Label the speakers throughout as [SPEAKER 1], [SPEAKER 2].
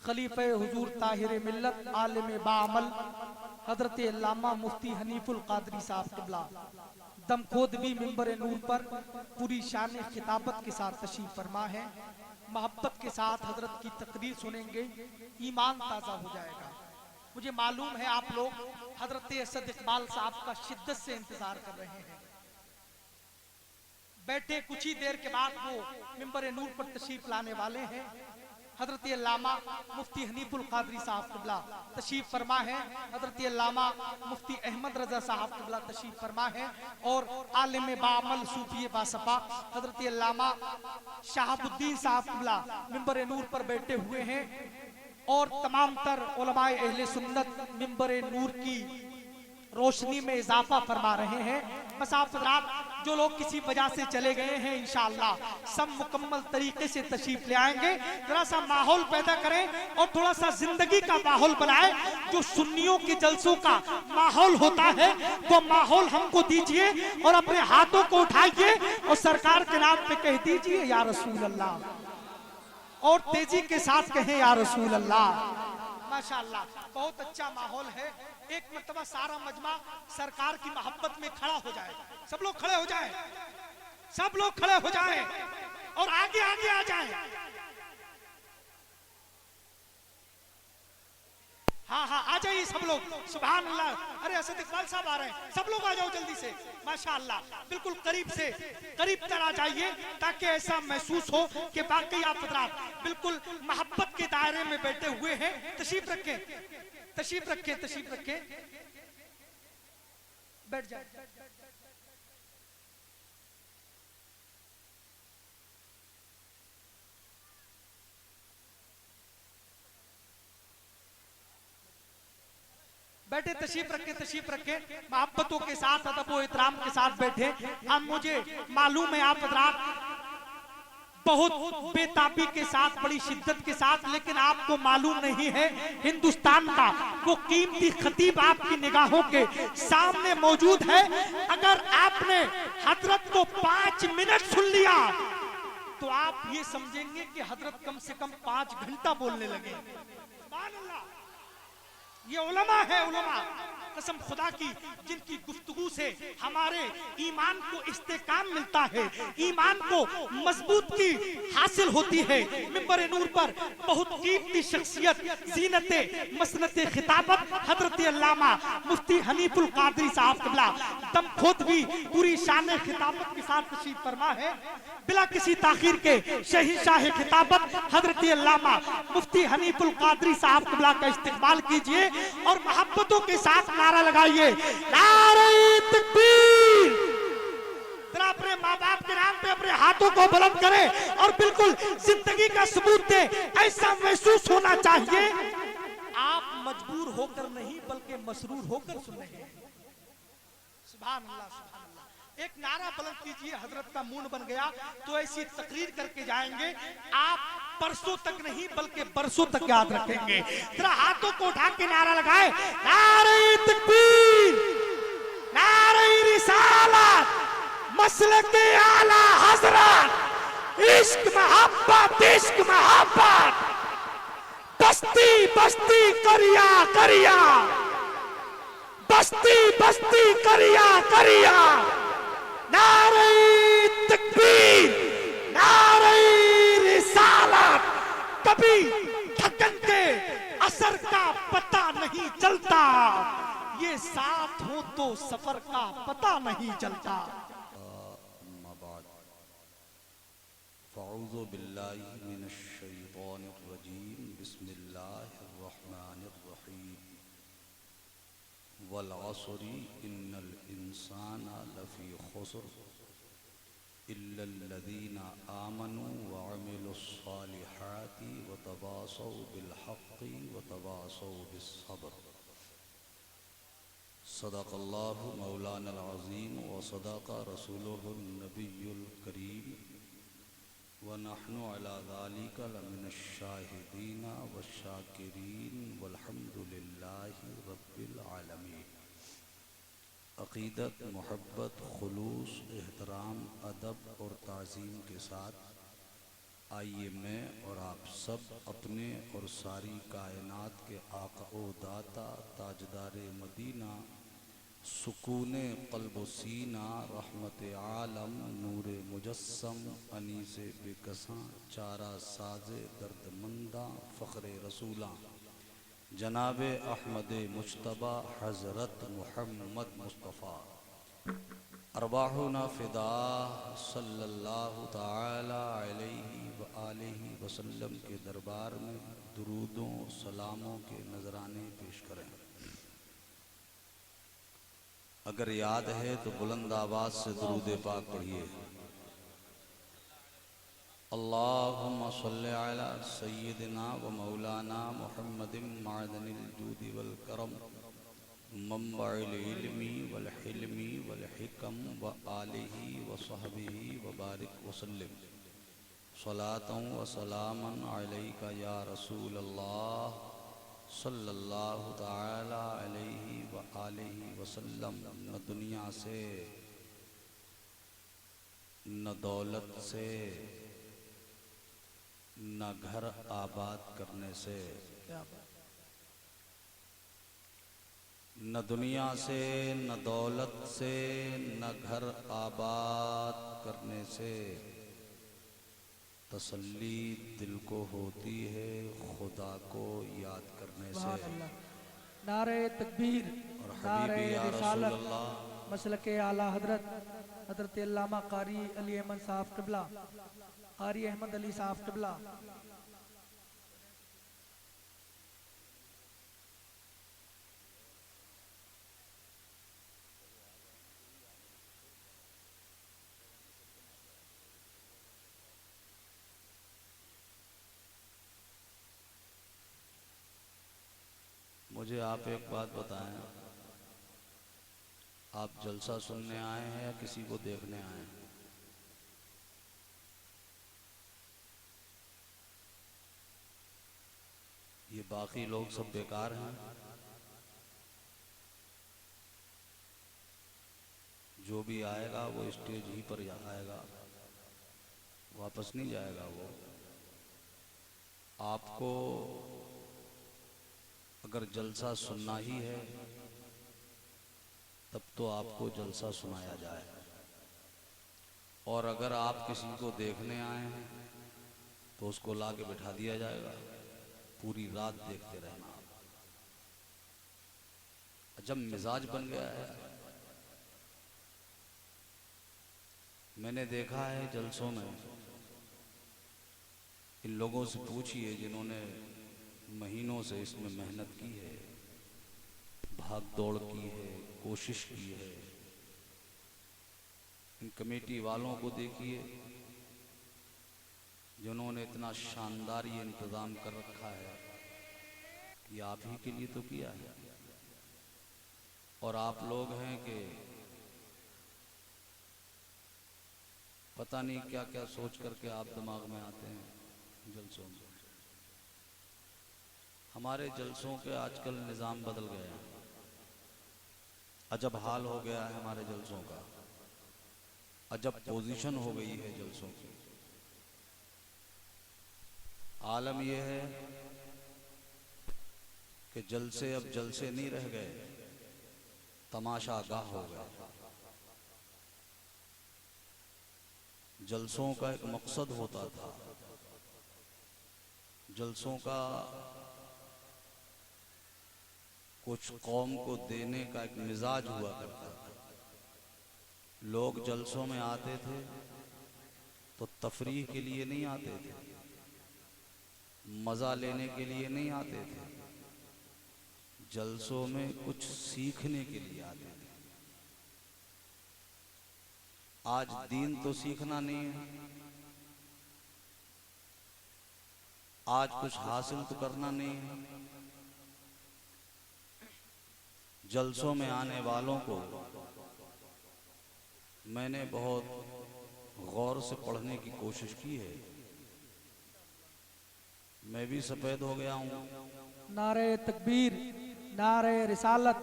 [SPEAKER 1] खलीफे हुजूर ताहिर मिल्लत आलिम बाअमल हजरत अल्लामा मुफ्ती हनीफुल कादरी साहब क़िबला दम खोद भी मिंबर नूर पर पूरी शान खिताबत के साथ तशरीफ फरमा है। मोहब्बत के साथ हजरत की तकरीर सुनेंगे, ईमान ताज़ा हो जाएगा। मुझे मालूम है आप लोग हजरत असद इकबाल साहब का शिद्दत से इंतजार कर रहे हैं। बैठे कुछ ही देर के बाद वो मिंबर नूर पर तशरीफ लाने वाले हैं। हजरत अल्लामा मुफ्ती हनीफुल कादरी साहब क़िबला तशरीफ फरमा है। हजरत अल्लामा मुफ्ती अहमद रजा साहब क़िबला तशरीफ फरमा है और आलिम बाअमल सूफी बासपा हजरत अल्लामा शहाबुद्दीन साहब क़िबला मिंबर नूर पर बैठे हुए हैं और तमाम तर उलमाए अहले सुन्नत मिंबर नूर की रोशनी में इजाफा फरमा रहे हैं। बस आप हज़रात जो लोग किसी वजह से चले गए हैं इंशाअल्लाह सब मुकम्मल तरीके से तशरीफ ले आएंगे। जरा सा माहौल पैदा करें और थोड़ा सा जिंदगी का माहौल बनाए। जो सुन्नियों के जलसों का माहौल होता है वो माहौल हमको दीजिए और अपने हाथों को उठाइए और सरकार के नाम पे कह दीजिए या रसूल अल्लाह और तेजी के साथ कहें या रसूल अल्लाह। माशाअल्लाह बहुत अच्छा माहौल है। एक मर्तबा सारा मजमा सरकार की मोहब्बत में खड़ा हो जाए। सब लोग खड़े हो जाएं, सब लोग खड़े हो जाएं और आगे आगे आ जाएं। हाँ हाँ आ जाइए सब लोग। सुभान अल्लाह। अरे असद इकबाल साहब आ रहे हैं, सब लोग आ जाओ जल्दी से। माशाअल्लाह बिल्कुल करीब से करीब तर आ जाइए ताकि ऐसा महसूस हो कि बाकी आप हज़रात बिल्कुल मोहब्बत के दायरे में बैठे हुए हैं। तशरीफ रखें, तशरीफ रखें, तशरीफ रखें, बैठ जाए। बैठे, तशरीफ रखे, तशरीफ रखे, मोहब्बतों के साथ अदब व एहतराम के साथ बैठे। अब मुझे मालूम है आप हज़रात बहुत बेताबी के साथ बड़ी शिद्दत के साथ, लेकिन आपको मालूम नहीं है हिंदुस्तान का वो कीमती खतीब आपकी निगाहों के सामने मौजूद है। अगर आपने हजरत को 5 मिनट सुन लिया तो आप ये समझेंगे कि हजरत कम से कम 5 घंटा बोलने लगे। सुभान अल्लाह। ये उलमा है, उलमा कसम खुदा की जिनकी गुफ्तगू से हमारे ईमान को इस्तेकाम मिलता है, ईमान को मजबूती हासिल होती है। मिंबर नूर पर बहुत कीमती शख्सियत ज़ीनते मसनते खिताबत हजरत अल्लामा मुफ्ती हनीफुल कादरी साहब क़िबला दम खोद भी पूरी शान खिताबत के साथ तशरीफ फरमा है। बिला किसी ताखीर के शहंशाह खिताबत हजरत अल्लामा मुफ्ती हनीफुल कादरी साहब क़िबला का इस्तकबाल कीजिए और मोहब्बतों के साथ नारा लगाइए, नारे तकबीर। जरा अपने माँ बाप के नाम पे अपने हाथों को बुलंद करें और बिल्कुल जिंदगी का सबूत दे। ऐसा महसूस होना चाहिए आप मजबूर होकर नहीं बल्कि मसरूर होकर सुन रहे हैं। सुभान अल्लाह, सुभान अल्लाह। एक नारा बुलंद कीजिए, हजरत का मूड बन गया तो ऐसी तकरीर करके जाएंगे आप परसों तक नहीं बल्कि बरसों तक याद रखेंगे। जरा हाथों को उठा के नारा लगाए, नारे तकबीर, नारे रिसालत, मसलके आला हजरत, इश्क मोहब्बत, इश्क मोहब्बत, बस्ती बस्ती करिया करिया, बस्ती बस्ती करिया करिया, नारे तकबीर, नारे रिसालत। कभी थकन के असर का पता नहीं चलता, ये साथ हो तो सफर का पता नहीं चलता।
[SPEAKER 2] फ़अऊज़ु बिल्लाहि मिनश शैतानिर रजीम, बिस्मिल्लाहिर रहमानिर रहीम। वल असरि इन्नल इंसाना लफ़ी खुस्र इल्लल्लज़ीना आमनू व अमिलुस्सालिहाति व तवासौ बिल हक़्क़ि व तवासौ बिस्सब्र। सदक़ल्लाहु मौलानल अज़ीम व सदक़ रसूलुहुन नबियुल करीम व नहनु अला ज़ालिका लमिनश शाहिदीन व शाकिरीन वल्हम्दुलिल्लाहि रब्बिल आलमीन। अक़ीदत, मोहब्बत, खुलूस, एहतराम, अदब और ताज़ीम के साथ आइए मैं और आप सब अपने और सारी कायनात के आका ओ दाता ताजदार मदीना सुकून क़ल्ब व सीना रहमत आलम नूर मुजस्सम अनीस बेकसां चारा साज़े दर्दमंदा फ़ख्र रसूला जनाब अहमद मुज्तबा हज़रत मुहम्मद मुस्तफ़ा अरवाहुना फ़िदा सल्लल्लाहु ताला अलैहि व आलिहि वसल्लम के दरबार में दुरूदों सलामों के नजराने पेश करें। अगर याद है तो बुलंद आवाज से दुरूद पाक पढ़िए। अल्लाहुम्मा सल्लि अला सय्यिदिना व मौलाना मुहम्मदिन मादनिल जूदि वल करम मंबइल इल्मी वल हिल्मी वल हिकम व आलिहि व सहबिहि व बारिक वसल्लिम सलातन व सलामन अलैका या रसूल अल्लाह सल्लल्लाहु ताला अलैहि व आलिहि वसल्लम। न दुनिया से न दौलत से न घर आबाद करने से, न दुनिया से न दौलत से न घर आबाद करने से तसल्ली दिल को होती है खुदा को याद करने से।
[SPEAKER 1] नारे तकबीर,
[SPEAKER 2] और हबीबी या रसूल अल्लाह
[SPEAKER 1] मसलके आला हजरत अल्लामा कारी अली अहमद साहब क़िबला, कारी अहमद अली साहब क़िबला
[SPEAKER 2] मुझे आप एक बात बताएं, आप जलसा सुनने आए हैं या किसी को देखने आए हैं? ये बाकी लोग सब बेकार हैं। जो भी आएगा वो स्टेज ही पर आएगा, वापस नहीं जाएगा। वो आपको अगर जलसा सुनना ही है तब तो आपको जलसा सुनाया जाए, और अगर आप किसी को देखने आए हैं तो उसको ला के बिठा दिया जाएगा, पूरी रात देखते रहना। जब मिजाज बन गया है, मैंने देखा है जलसों में, इन लोगों से पूछिए जिन्होंने महीनों से इसमें मेहनत की है, भाग दौड़ की है, कोशिश की है। इन कमेटी वालों को देखिए जिन्होंने इतना शानदार ये इंतज़ाम कर रखा है कि आप ही के लिए तो किया है, और आप लोग हैं कि पता नहीं क्या क्या सोच करके आप दिमाग में आते हैं जलसों में। हमारे जलसों के आजकल निज़ाम बदल गया है, अजब हाल हो गया है हमारे जलसों का, अजब पोजीशन हो गई है जलसों की। आलम यह है कि जलसे अब जलसे नहीं रह गए, तमाशा गाह हो गए। जलसों का एक मकसद होता था, जलसों का कुछ कौम को देने का एक मिजाज हुआ करता था। लोग जलसों में आते थे तो तफरीह के लिए नहीं आते थे, मज़ा लेने के लिए नहीं आते थे, जलसों में कुछ सीखने के लिए आते थे। आज दीन तो सीखना नहीं है, आज कुछ हासिल तो करना नहीं है। जलसों में आने वालों को मैंने बहुत गौर से पढ़ने की कोशिश की है, मैं भी सफेद हो गया हूँ।
[SPEAKER 1] नारे तकबीर, नारे रिसालत,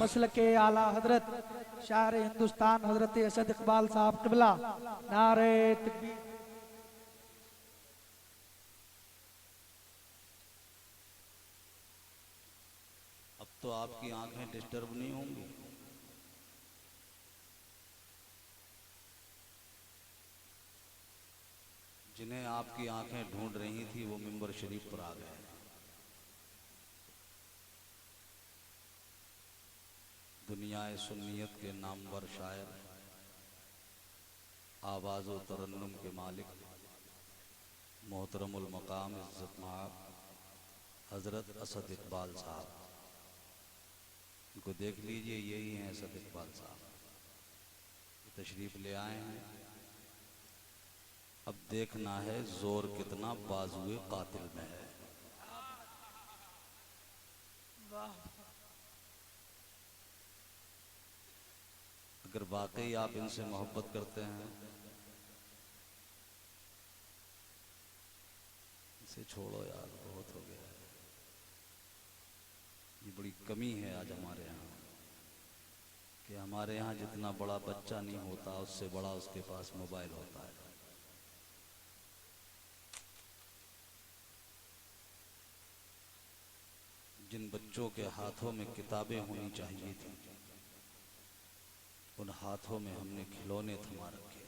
[SPEAKER 1] मसलके आला हजरत शायर हिंदुस्तान हजरत असद इकबाल साहब क़िबला, नारे तकबीर।
[SPEAKER 2] तो आपकी आंखें डिस्टर्ब नहीं होंगी। जिन्हें आपकी आंखें ढूंढ रही थी वो मिंबर शरीफ पर आ गए। दुनियाए सुन्नियत के नामवर शायर, आवाज़ व तरन्नुम के मालिक, मोहतरमुल मकाम इज़्ज़त माब हज़रत असद इकबाल साहब, इनको देख लीजिए, यही हैं असद इकबाल साहब, तशरीफ़ ले आए हैं। अब देखना है जोर कितना बाजुए कातिल में है। अगर वाकई आप इनसे मोहब्बत करते हैं, इसे छोड़ो यार, बहुत हो गया है। ये बड़ी कमी है आज हमारे यहाँ कि हमारे यहाँ जितना बड़ा बच्चा नहीं होता उससे बड़ा उसके पास मोबाइल होता है। जिन बच्चों के हाथों में किताबें होनी चाहिए थी, उन हाथों में हमने खिलौने थमा रखे।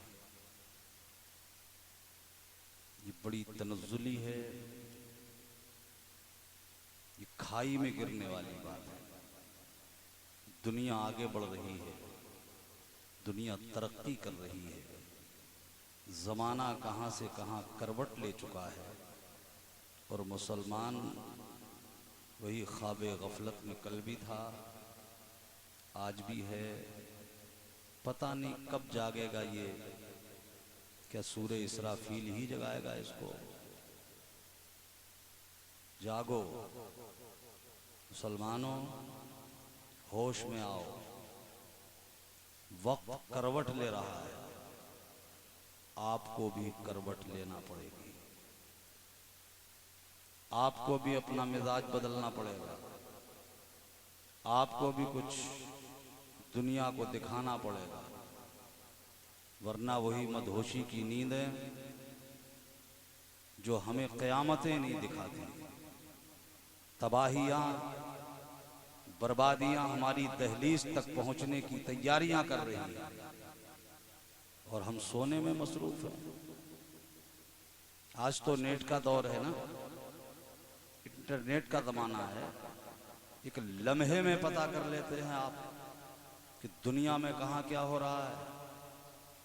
[SPEAKER 2] ये बड़ी तनज़्ज़ुली है, ये खाई में गिरने वाली बात है। दुनिया आगे बढ़ रही है, दुनिया तरक्की कर रही है, ज़माना कहाँ से कहाँ करवट ले चुका है और मुसलमान वही ख्वाबे गफलत में कल भी था, आज भी है। पता नहीं कब जागेगा ये, क्या सूरे इसराफील ही जगाएगा इसको? जागो मुसलमानों, होश में आओ, वक्त करवट ले रहा है, आपको भी करवट लेना पड़ेगी, आपको भी अपना मिजाज बदलना पड़ेगा, आपको भी कुछ दुनिया को दिखाना पड़ेगा, वरना वही मदहोशी की नींद है जो हमें क़यामतें नहीं दिखाती। तबाहियां, बर्बादियां हमारी दहलीज तक पहुंचने की तैयारियां कर रही हैं और हम सोने में मसरूफ हैं। आज तो नेट का दौर है ना, इंटरनेट का ज़माना है। एक लम्हे में पता कर लेते हैं आप कि दुनिया में कहाँ क्या हो रहा है।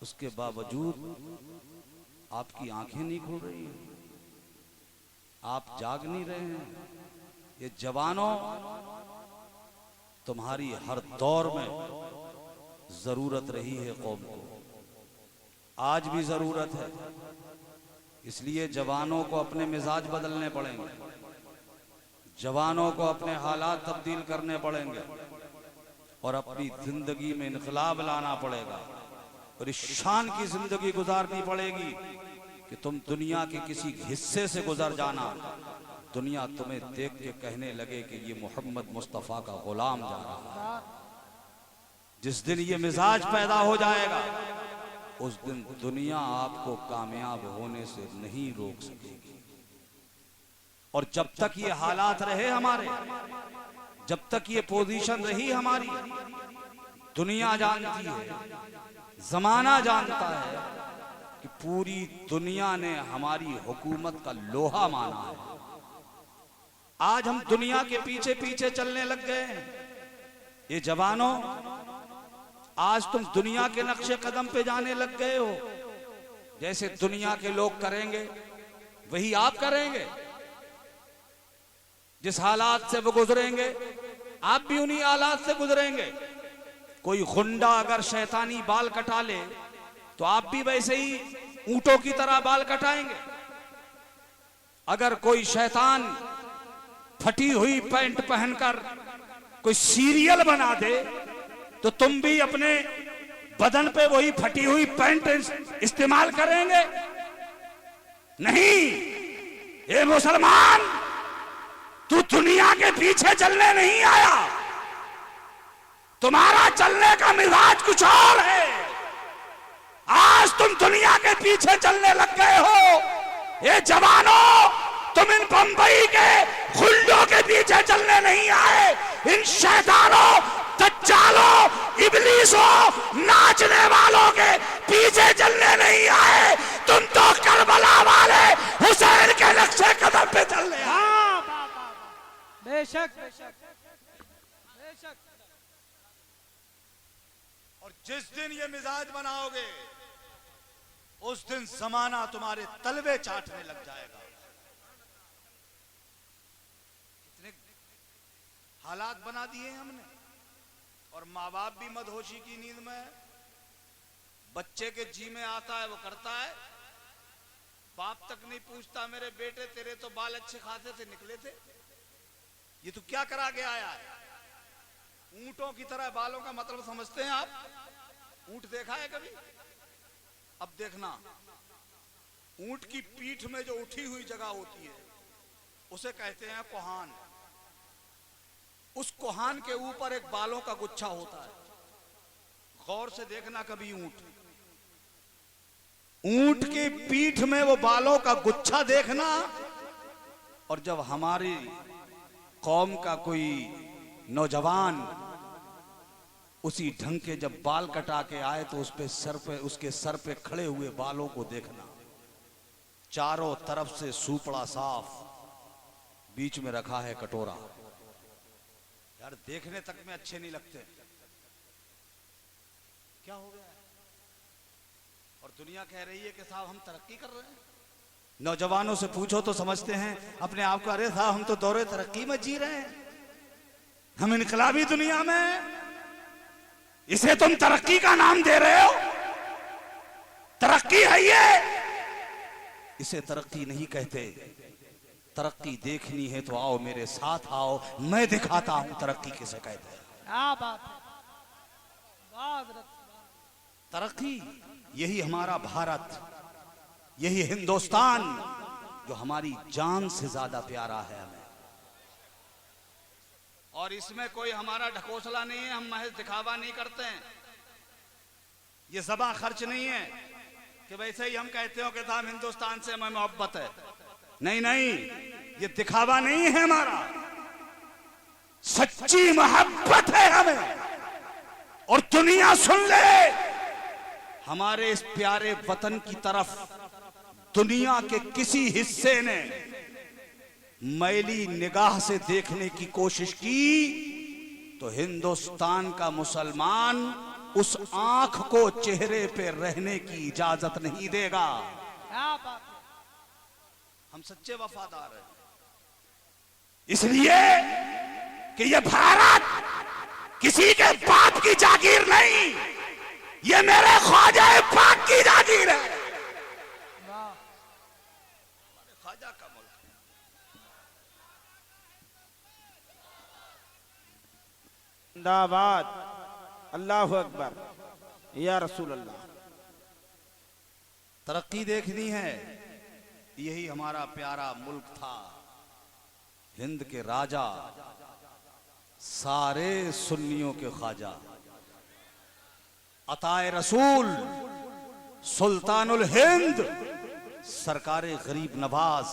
[SPEAKER 2] उसके बावजूद आपकी आंखें नहीं खुल रही हैं, आप जाग नहीं रहे हैं। ये जवानों, तुम्हारी हर दौर में जरूरत रही है कौम को, आज भी जरूरत है। इसलिए जवानों को अपने मिजाज बदलने पड़ेंगे, जवानों को अपने हालात तब्दील करने पड़ेंगे और अपनी जिंदगी में इनकलाब लाना पड़ेगा और इस शान की जिंदगी गुजारनी पड़ेगी कि तुम दुनिया के किसी हिस्से से गुजर जाना, दुनिया तुम्हें देख के कहने लगे कि ये मोहम्मद मुस्तफ़ा का गुलाम जा रहा है। जिस दिन ये मिजाज पैदा हो जाएगा, उस दिन दुनिया आपको कामयाब होने से नहीं रोक सकेगी। और जब तक ये हालात रहे हमारे, जब तक ये पोजीशन रही हमारी, दुनिया जानती है, जमाना जानता है कि पूरी दुनिया ने हमारी हुकूमत का लोहा माना है। आज हम दुनिया के पीछे पीछे चलने लग गए हैं। ये जवानों, आज तुम दुनिया के नक्शे कदम पे जाने लग गए हो। जैसे दुनिया के लोग करेंगे वही आप करेंगे। जिस हालात से वो गुजरेंगे, आप भी उन्हीं हालात से गुजरेंगे। कोई गुंडा अगर शैतानी बाल कटा ले तो आप भी वैसे ही ऊंटों की तरह बाल कटाएंगे। अगर कोई शैतान फटी हुई पैंट पहनकर कोई सीरियल बना दे तो तुम भी अपने बदन पे वही फटी हुई पैंट इस्तेमाल करेंगे? नहीं। ये मुसलमान, तू दुनिया के पीछे चलने नहीं आया, तुम्हारा चलने का मिजाज कुछ और है। आज तुम दुनिया के पीछे चलने लग गए हो। ये जवानों, तुम इन बंबई के गुंडों के पीछे चलने नहीं आए। इंशाअल्लाह
[SPEAKER 1] बेशक बेशक बेशक।
[SPEAKER 3] और जिस दिन ये मिजाज बनाओगे उस दिन जमाना तुम्हारे तलवे चाटने लग जाएगा। कितने हालात बना दिए हमने, और माँ बाप भी मदहोशी की नींद में है। बच्चे के जी में आता है वो करता है, बाप तक नहीं पूछता मेरे बेटे तेरे तो बाल अच्छे खासे थे निकले थे, ये तो क्या करा के आया है। ऊंटों की तरह बालों का मतलब समझते हैं आप? ऊंट देखा है कभी? अब देखना, ऊंट की पीठ में जो उठी हुई जगह होती है उसे कहते हैं कोहान। उस कोहान के ऊपर एक बालों का गुच्छा होता है। गौर से देखना कभी ऊंट की पीठ में वो बालों का गुच्छा देखना। और जब हमारी कौम का कोई नौजवान उसी ढंग के जब बाल कटा के आए तो उस पे सर पे, उसके सर पे खड़े हुए बालों को देखना। चारों तरफ से सूपड़ा साफ, बीच में रखा है कटोरा। यार देखने तक में अच्छे नहीं लगते, क्या हो गया? और दुनिया कह रही है कि साहब हम तरक्की कर रहे हैं। नौजवानों से पूछो तो समझते हैं अपने आप को, अरे साहब हम तो दौरे तरक्की में जी रहे हैं, हम इनकलाबी दुनिया में। इसे तुम तरक्की का नाम दे रहे हो? तरक्की है ये? इसे तरक्की नहीं कहते। तरक्की देखनी है तो आओ मेरे साथ आओ, मैं दिखाता हूं तरक्की किसे कहते हैं।
[SPEAKER 1] क्या बात है, वाह हज़रत।
[SPEAKER 3] तरक्की यही हमारा भारत, यही हिंदुस्तान जो हमारी जान से ज्यादा प्यारा है हमें। और इसमें कोई हमारा ढकोसला नहीं है, हम महज दिखावा नहीं करते हैं। ये ज़बां खर्च नहीं है कि वैसे ही हम कहते हो कि साहब हिंदुस्तान से हमें मोहब्बत है। नहीं नहीं, ये दिखावा नहीं है हमारा, सच्ची मोहब्बत है हमें। और दुनिया सुन ले, हमारे इस प्यारे वतन की तरफ दुनिया के किसी हिस्से ने मैली निगाह से देखने की कोशिश की तो हिंदुस्तान का मुसलमान उस आंख को चेहरे पे रहने की इजाजत नहीं देगा।
[SPEAKER 1] क्या बात है।
[SPEAKER 3] हम सच्चे वफादार हैं, इसलिए कि ये भारत किसी के बाप की जागीर नहीं, ये मेरे ख्वाजा पाक की जागीर है।
[SPEAKER 1] वाह,
[SPEAKER 3] ख्वाजा का मुल्क।
[SPEAKER 4] जिंदाबाद, अल्लाहु अकबर, या रसूल अल्लाह।
[SPEAKER 3] तरक्की देखनी है, यही हमारा प्यारा मुल्क था। हिंद के राजा, सारे सुन्नियों के ख्वाजा, अताए रसूल, सुल्तानुल हिंद, सरकारे गरीब नवाज।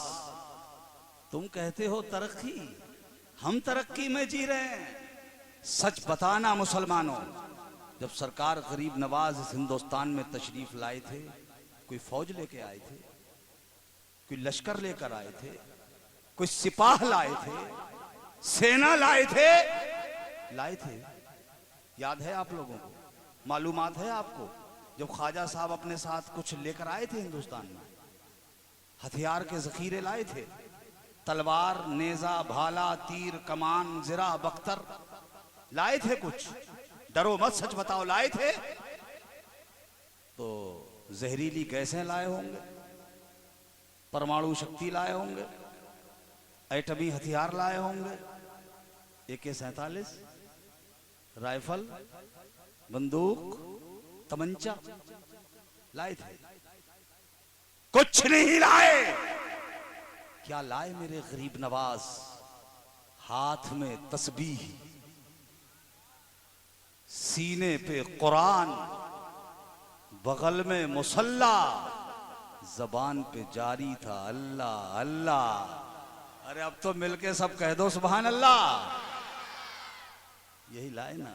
[SPEAKER 3] तुम कहते हो तरक्की, हम तरक्की में जी रहे हैं। सच बताना मुसलमानों, जब सरकार गरीब नवाज इस हिंदुस्तान में तशरीफ लाए थे, कोई फौज लेके आए थे, कोई लश्कर लेकर आए थे, कोई सिपाह लाए थे, सेना लाए थे? याद है आप लोगों को? मालूमात है आपको? जब ख्वाजा साहब अपने साथ कुछ लेकर आए थे हिंदुस्तान में, हथियार के जखीरे लाए थे, तलवार, नेजा, भाला, तीर, कमान, जिरा, बख्तर लाए थे कुछ? डरो मत, सच बताओ, लाए थे? तो जहरीली गैसें लाए होंगे, परमाणु शक्ति लाए होंगे, एटमी हथियार लाए होंगे, AK-47, राइफल, बंदूक, तमंचा लाए थे? कुछ नहीं लाए। क्या लाए मेरे गरीब नवाज? हाथ में तस्बीह, सीने पे कुरान, बगल में मुसल्ला, जबान पे जारी था अल्लाह अल्लाह। अरे अब तो मिलके सब कह दो सुभान अल्लाह। यही लाए ना।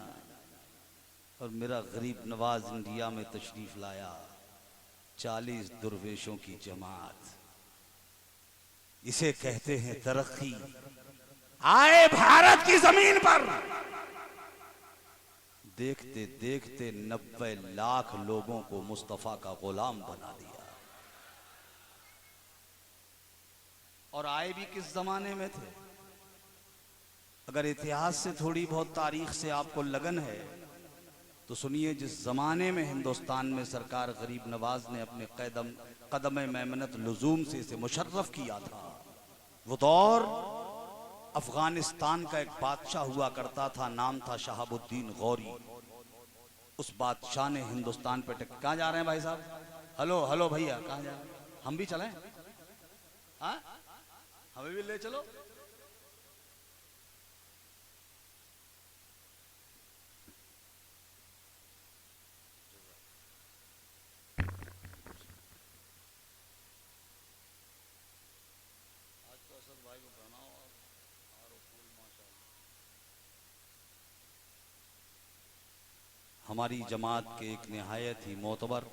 [SPEAKER 3] और मेरा गरीब नवाज इंडिया में तशरीफ लाया, 40 दुर्वेशों की जमात। इसे कहते हैं तरक्की। आए भारत की जमीन पर। देखते देखते 90 लाख लोगों को मुस्तफा का गुलाम बना दिया। और आए भी किस जमाने में थे? अगर इतिहास से थोड़ी बहुत तारीख से आपको लगन है तो सुनिए, जिस जमाने में हिंदुस्तान में सरकार गरीब नवाज ने अपने कदम मेमनत लुजूम से इसे मुशर्रफ किया था, वो दौर अफगानिस्तान का एक बादशाह हुआ करता था, नाम था शहाबुद्दीन गौरी। उस बादशाह ने हिंदुस्तान पे कहाँ जा रहे हैं भाई साहब? हेलो हेलो भैया, कहाँ जा रहे हैं? हम भी चलें? हाँ, हमें भी ले चलो। हमारी जमात के एक निहायत ही मोतबर,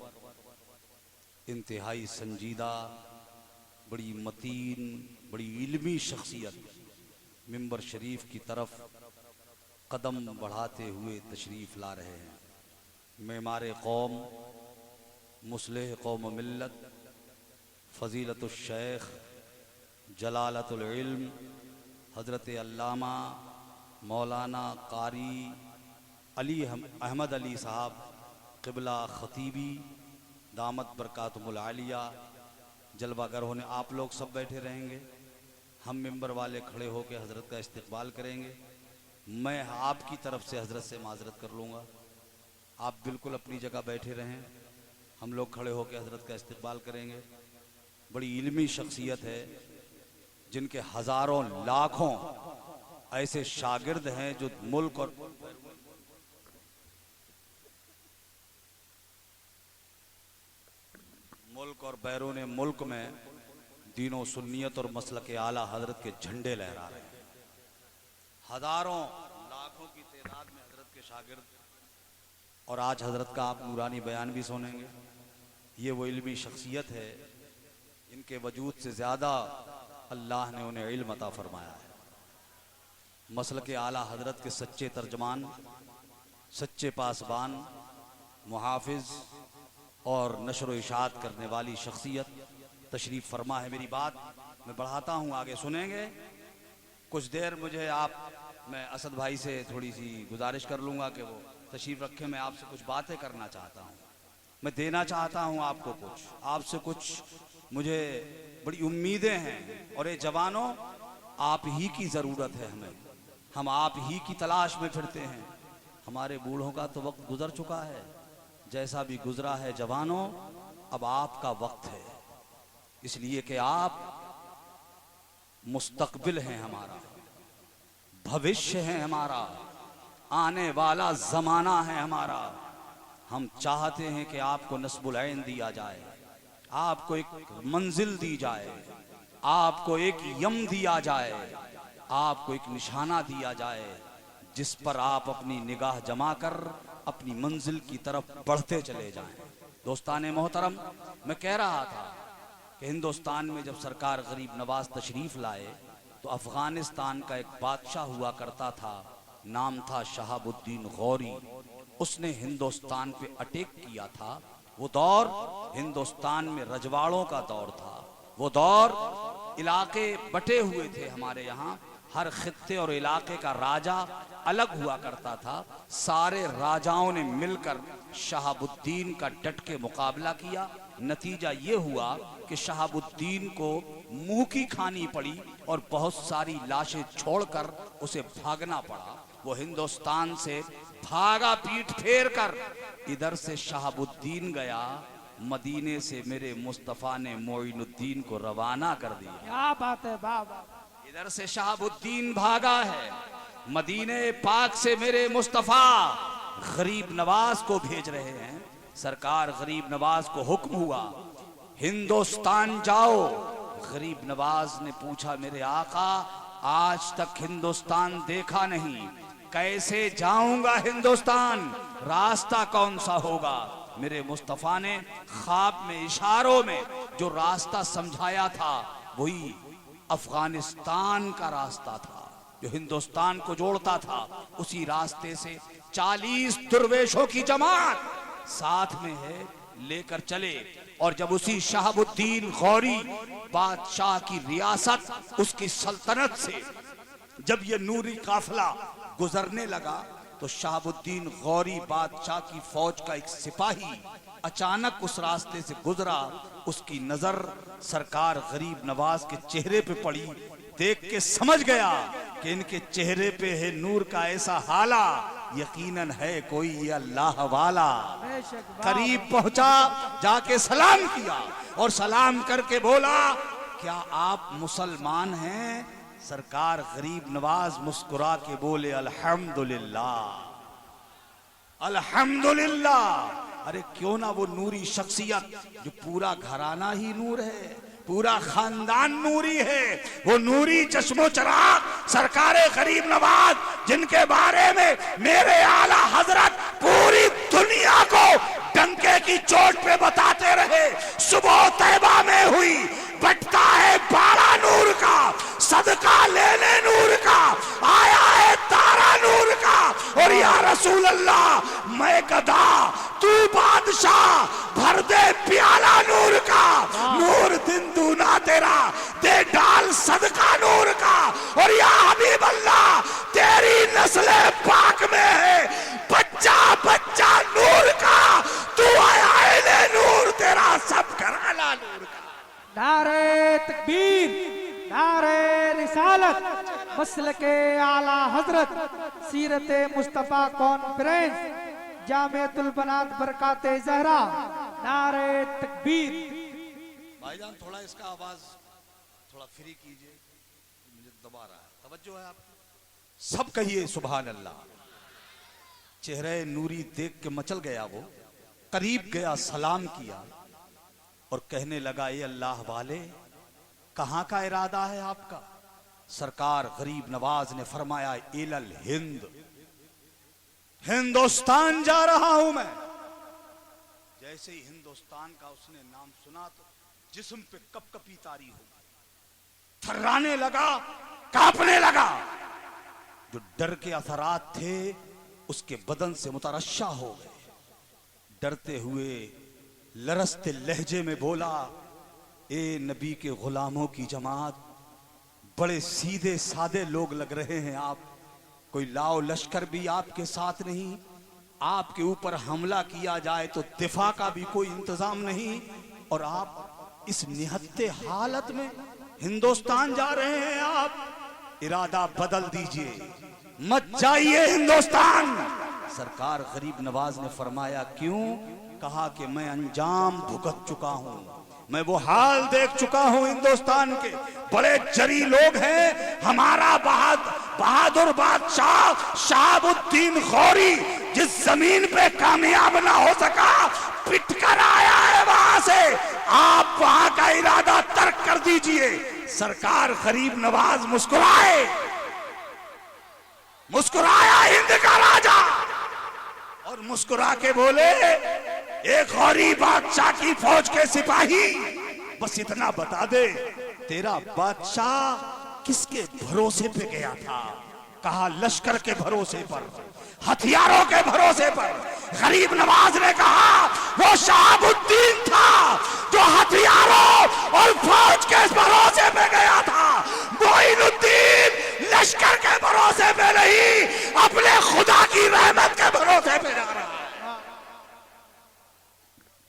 [SPEAKER 3] इंतहाई संजीदा, बड़ी मतीन, बड़ी इल्मी शख्सियत मिंबर शरीफ की तरफ कदम बढ़ाते हुए तशरीफ़ ला रहे हैं। मेमार कौम, मुस्लिह कौम मिल्लत, फ़ज़ीलतुल शेख, जलालतुल इल्म, हज़रत अल्लामा मौलाना कारी अली अहमद अली साहब क़िबला ख़तीबी दामत बरकातुहुल आलिया जलवागर होने आप लोग सब बैठे रहेंगे। हम मिंबर वाले खड़े होकर हज़रत का इस्तकबाल करेंगे। मैं आपकी तरफ से हज़रत से माज़रत कर लूँगा, आप बिल्कुल अपनी जगह बैठे रहें। हम लोग खड़े होकर हज़रत का इस्तकबाल करेंगे। बड़ी इल्मी शख्सियत है, जिनके हज़ारों लाखों ऐसे शागिर्द हैं जो मुल्क और बैरून मुल्क में दीनों सुन्नियत और मसलक आला हजरत के झंडे लहरा रहे हैं। हजारों लाखों की तादाद में हजरत के शागिर्द, और आज हजरत का आप नूरानी बयान भी सुनेंगे। ये वो इल्मी शख्सियत है, इनके वजूद से ज़्यादा अल्लाह ने उन्हें इल्म अता फरमाया है। मसलक आला हजरत के सच्चे तर्जमान, सच्चे पासबान, मुहाफिज और नशर इशात करने वाली शख्सियत तशरीफ़ फरमा है। मेरी बात मैं बढ़ाता हूँ, आगे सुनेंगे। कुछ देर मुझे मैं असद भाई से थोड़ी सी गुजारिश कर लूँगा कि वो तशरीफ़ रखें। मैं आपसे कुछ बातें करना चाहता हूँ, मैं देना चाहता हूँ आपको कुछ, आपसे कुछ मुझे बड़ी उम्मीदें हैं। और ये जवानों, आप ही की ज़रूरत है हमें, हम आप ही की तलाश में फिरते हैं। हमारे बूढ़ों का तो वक्त गुजर चुका है, जैसा भी गुजरा है जवानों, अब आपका वक्त है। इसलिए कि आप मुस्तकबिल हैं हमारा, भविष्य है हमारा, आने वाला जमाना है हमारा। हम चाहते हैं कि आपको नस्बुल ऐन दिया जाए, आपको एक मंजिल दी जाए, आपको एक यम दिया जाए, आपको एक निशाना दिया जाए, जिस पर आप अपनी निगाह जमा कर अपनी मंजिल की तरफ बढ़ते चले जाएं। दोस्ताने मोहतरम, मैं कह रहा था कि हिंदुस्तान में जब सरकार गरीब नवाज तशरीफ लाए तो अफगानिस्तान का एक बादशाह हुआ करता था, नाम था शहाबुद्दीन गौरी। उसने हिंदुस्तान पे अटैक किया था। वो दौर हिंदुस्तान में रजवाड़ों का दौर था। वो दौर इलाके बटे हुए थे हमारे यहाँ, हर खित्ते और इलाके का राजा अलग हुआ करता था। सारे राजाओं ने मिलकर शहाबुद्दीन का डट के मुकाबला किया। नतीजा ये हुआ कि शहाबुद्दीन को मुंह की खानी पड़ी और बहुत सारी लाशें छोड़कर उसे भागना पड़ा। वो हिंदुस्तान से भागा पीठ फेर कर। इधर से शहाबुद्दीन गया, मदीने से मेरे मुस्तफ़ा ने मोइनुद्दीन को रवाना कर दिया।
[SPEAKER 1] क्या बात है बाबा।
[SPEAKER 3] इधर से शहाबुद्दीन भागा है, मदीने पाक से मेरे मुस्तफ़ा गरीब नवाज को भेज रहे हैं। सरकार गरीब नवाज को हुक्म हुआ, हिंदुस्तान जाओ। गरीब नवाज ने पूछा, मेरे आका आज तक हिंदुस्तान देखा नहीं, कैसे जाऊंगा हिंदुस्तान, रास्ता कौन सा होगा? मेरे मुस्तफ़ा ने ख्वाब में इशारों में जो रास्ता समझाया था वही अफगानिस्तान का रास्ता था। जो हिंदुस्तान को जोड़ता था, उसी रास्ते से 40 दुर्वेशों की जमात साथ में है, लेकर चले। और जब उसी शहाबुद्दीन गौरी बादशाह की रियासत, उसकी सल्तनत से जब ये नूरी काफिला गुजरने लगा, तो शहाबुद्दीन गौरी बादशाह की फौज का एक सिपाही अचानक उस रास्ते से गुजरा। उसकी नजर सरकार गरीब नवाज के चेहरे पे पड़ी। देख के समझ गया कि इनके चेहरे पे है नूर का ऐसा हाला, यकीनन है कोई ये अल्लाह वाला। करीब पहुंचा, जाके सलाम किया और सलाम करके बोला, क्या आप मुसलमान हैं? सरकार गरीब नवाज मुस्कुरा के बोले, अल्हम्दुलिल्लाह अल्हम्दुलिल्लाह। अरे क्यों ना वो नूरी शख्सियत जो पूरा घराना ही नूर है, पूरा खानदान नूरी है, वो नूरी चश्मो चराग सरकारे गरीब नवाज, जिनके बारे में मेरे आला हजरत पूरी दुनिया को डंके की चोट पे बताते रहे। सुबह तैबा में हुई, बटता है बाड़ा नूर का, सदका लेने नूर का, आया है तारा नूर का। और या रसूल अल्लाह, मैं गधा तू बादशाह, भर दे प्याला नूर का। नूर दिन दूना तेरा, दे डाल सदका नूर का। और या हबीब अल्लाह, तेरी नस्ले पाक में है बच्चा बच्चा नूर का। तू आया है नूर, तेरा सब घराना नूर का।
[SPEAKER 1] नारे तकबीर, नारे रिसालत, मसलके आला हजरत, सीरते मुस्तफा कॉन्फ्रेंस, जामियतुल बनात बरकाते ज़हरा, नारे तकबीर।
[SPEAKER 3] भाईजान थोड़ा इसका आवाज थोड़ा फ्री कीजिए, मुझे दबा रहा है। तवज्जो है आपकी? सब कहिए सुभान अल्लाह। चेहरे नूरी देख के मचल गया वो, करीब गया, सलाम किया और कहने लगा, ये अल्लाह वाले, कहां का इरादा है आपका? सरकार गरीब नवाज ने फरमाया, इलल हिंद, हिंदुस्तान जा रहा हूं मैं। जैसे ही हिंदुस्तान का उसने नाम सुना तो जिस्म पे कपकपी तारी हो गई, थर्राने लगा, कांपने लगा। जो डर के असरात थे उसके बदन से मुतरश्शा हो गए। डरते हुए लरसते लहजे में बोला, ए नबी के गुलामों की जमात, बड़े सीधे सादे लोग लग रहे हैं आप, कोई लाओ लश्कर भी आपके साथ नहीं, आपके ऊपर हमला किया जाए तो दिफा का भी कोई इंतजाम नहीं, और आप इस निहत्ते हालत में हिंदुस्तान जा रहे हैं। आप इरादा बदल दीजिए, मत जाइए हिंदुस्तान। सरकार गरीब नवाज ने फरमाया, क्यों? कहा कि मैं अंजाम भुगत चुका हूं, मैं वो हाल देख चुका हूं हिंदुस्तान के। बड़े जरी लोग हैं, हमारा बहादुर बादशाह शहाबुद्दीन गौरी जिस जमीन पे कामयाब ना हो सका, पिटकर आया है वहां से। आप वहां का इरादा तर्क कर दीजिए। सरकार गरीब नवाज मुस्कुराए, मुस्कुराया हिंद का राजा, और मुस्कुरा के बोले, एक गौरी बादशाह की फौज के सिपाही, बस इतना बता दे, तेरा बादशाह किसके भरोसे पे गया था? कहा, लश्कर के भरोसे पर, हथियारों के भरोसे पर। गरीब नवाज ने कहा, वो शहाबुद्दीन था जो हथियारों और फौज के भरोसे पे गया था। मोइनुद्दीन लश्कर के भरोसे पे नहीं, अपने खुदा की रहमत के भरोसे पे जा रहा है।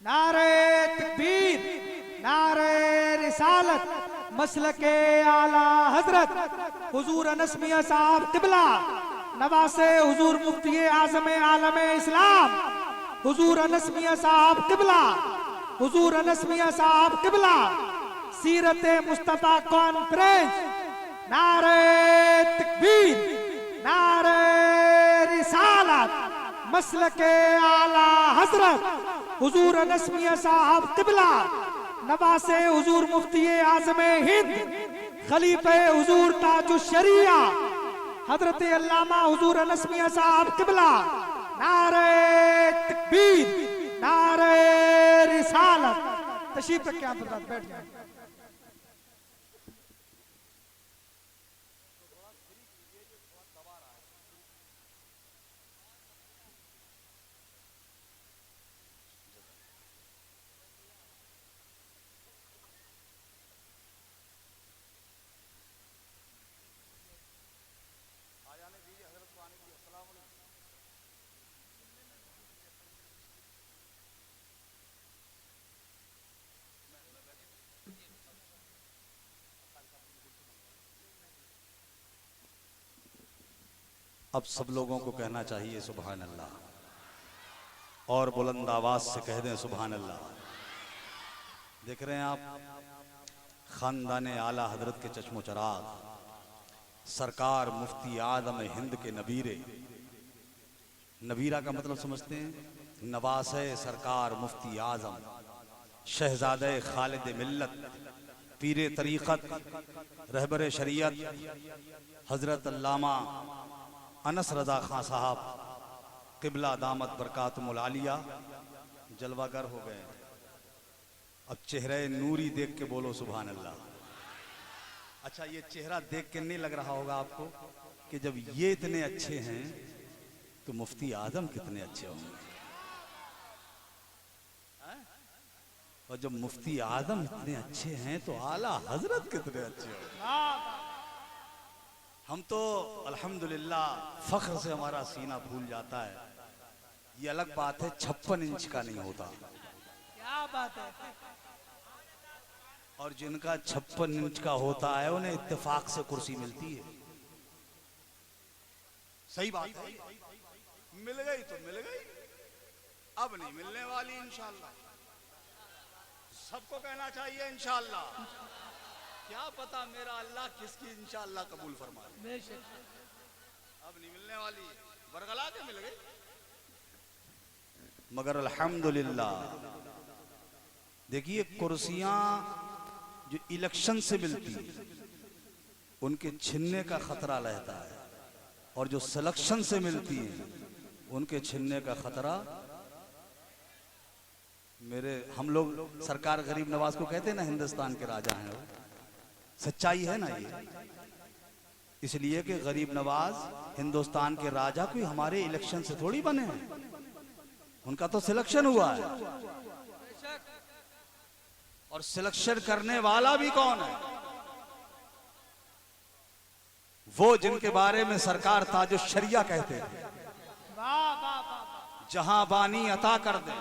[SPEAKER 1] नारे तकबीर, नारे रिसालत, मसलके आला हजरत हुजूर अनस मियां साहब किबला, नवासे हुजूर मुफ्ती आजम आलम इस्लाम हुजूर अनस मियां साहब किबला, हुजूर अनस मियां साहब किबला, सीरत मुस्तफा कॉन्फ्रेंस, नारे तकबीर, नारे रिसालत, मसलके आला हजरत हुजूर अनस मियां साहब किबला, नवासे हुजूर मुफ्ती आजम हिंद, खलीफे हुजूर ताजुश शरिया हजरत अल्लामा हुजूर अनस मियां साहब किबला, नारे तकबीर, नारे रिसालत। तशरीफ रखें आप बैठ जाए।
[SPEAKER 3] अब सब लोगों को कहना चाहिए सुभान अल्लाह और बुलंद आवाज से कह दें सुभान अल्लाह। देख रहे हैं आप खानदाने आला हजरत के चश्मो चराग सरकार मुफ्ती आदम हिंद के नबीरे, नबीरा का मतलब समझते हैं, नवासे सरकार मुफ्ती आजम शहजादे खालिद मिल्लत पीरे तरीक़त रहबर शरीयत हजरत अल्लामा अनस रजा खां साहब किबला दामत बरकातुमुल आलिया जलवागर हो गए। अब चेहरे नूरी देख के बोलो सुभान अल्लाह। अच्छा, ये चेहरा देख के नहीं लग रहा होगा आपको कि जब ये इतने अच्छे हैं तो मुफ्ती आजम कितने अच्छे होंगे, और जब मुफ्ती आजम इतने अच्छे हैं तो आला हजरत कितने अच्छे होंगे। हम तो अल्हम्दुलिल्लाह फख्र से हमारा सीना फूल जाता है। ये अलग बात है 56 इंच का नहीं होता,
[SPEAKER 1] क्या बात है।
[SPEAKER 3] और जिनका 56 इंच का होता है उन्हें इत्तेफाक से कुर्सी मिलती है। सही बात है, मिल गई तो मिल गई, अब नहीं मिलने वाली इंशाअल्लाह। सबको कहना चाहिए इंशाअल्लाह। क्या पता मेरा अल्लाह किसकी इंशाअल्लाह कबूल फरमाए। अब नहीं मिलने वाली, बरगला के मिल गई। मगर अल्हम्दुलिल्लाह देखिए, कुर्सियां जो इलेक्शन से मिलती उनके छिनने का खतरा रहता है, और जो सिलेक्शन से मिलती हैं उनके छिनने का खतरा। हम लोग सरकार गरीब नवाज को कहते हैं ना, हिंदुस्तान के राजा हैं वो। सच्चाई है ना ये, इसलिए कि गरीब नवाज हिंदुस्तान के राजा कोई हमारे इलेक्शन से थोड़ी बने हैं, उनका तो सिलेक्शन हुआ है। और सिलेक्शन करने वाला भी कौन है? वो जिनके बारे में सरकार ताजो शरिया कहते थे, जहां बानी अता कर दे,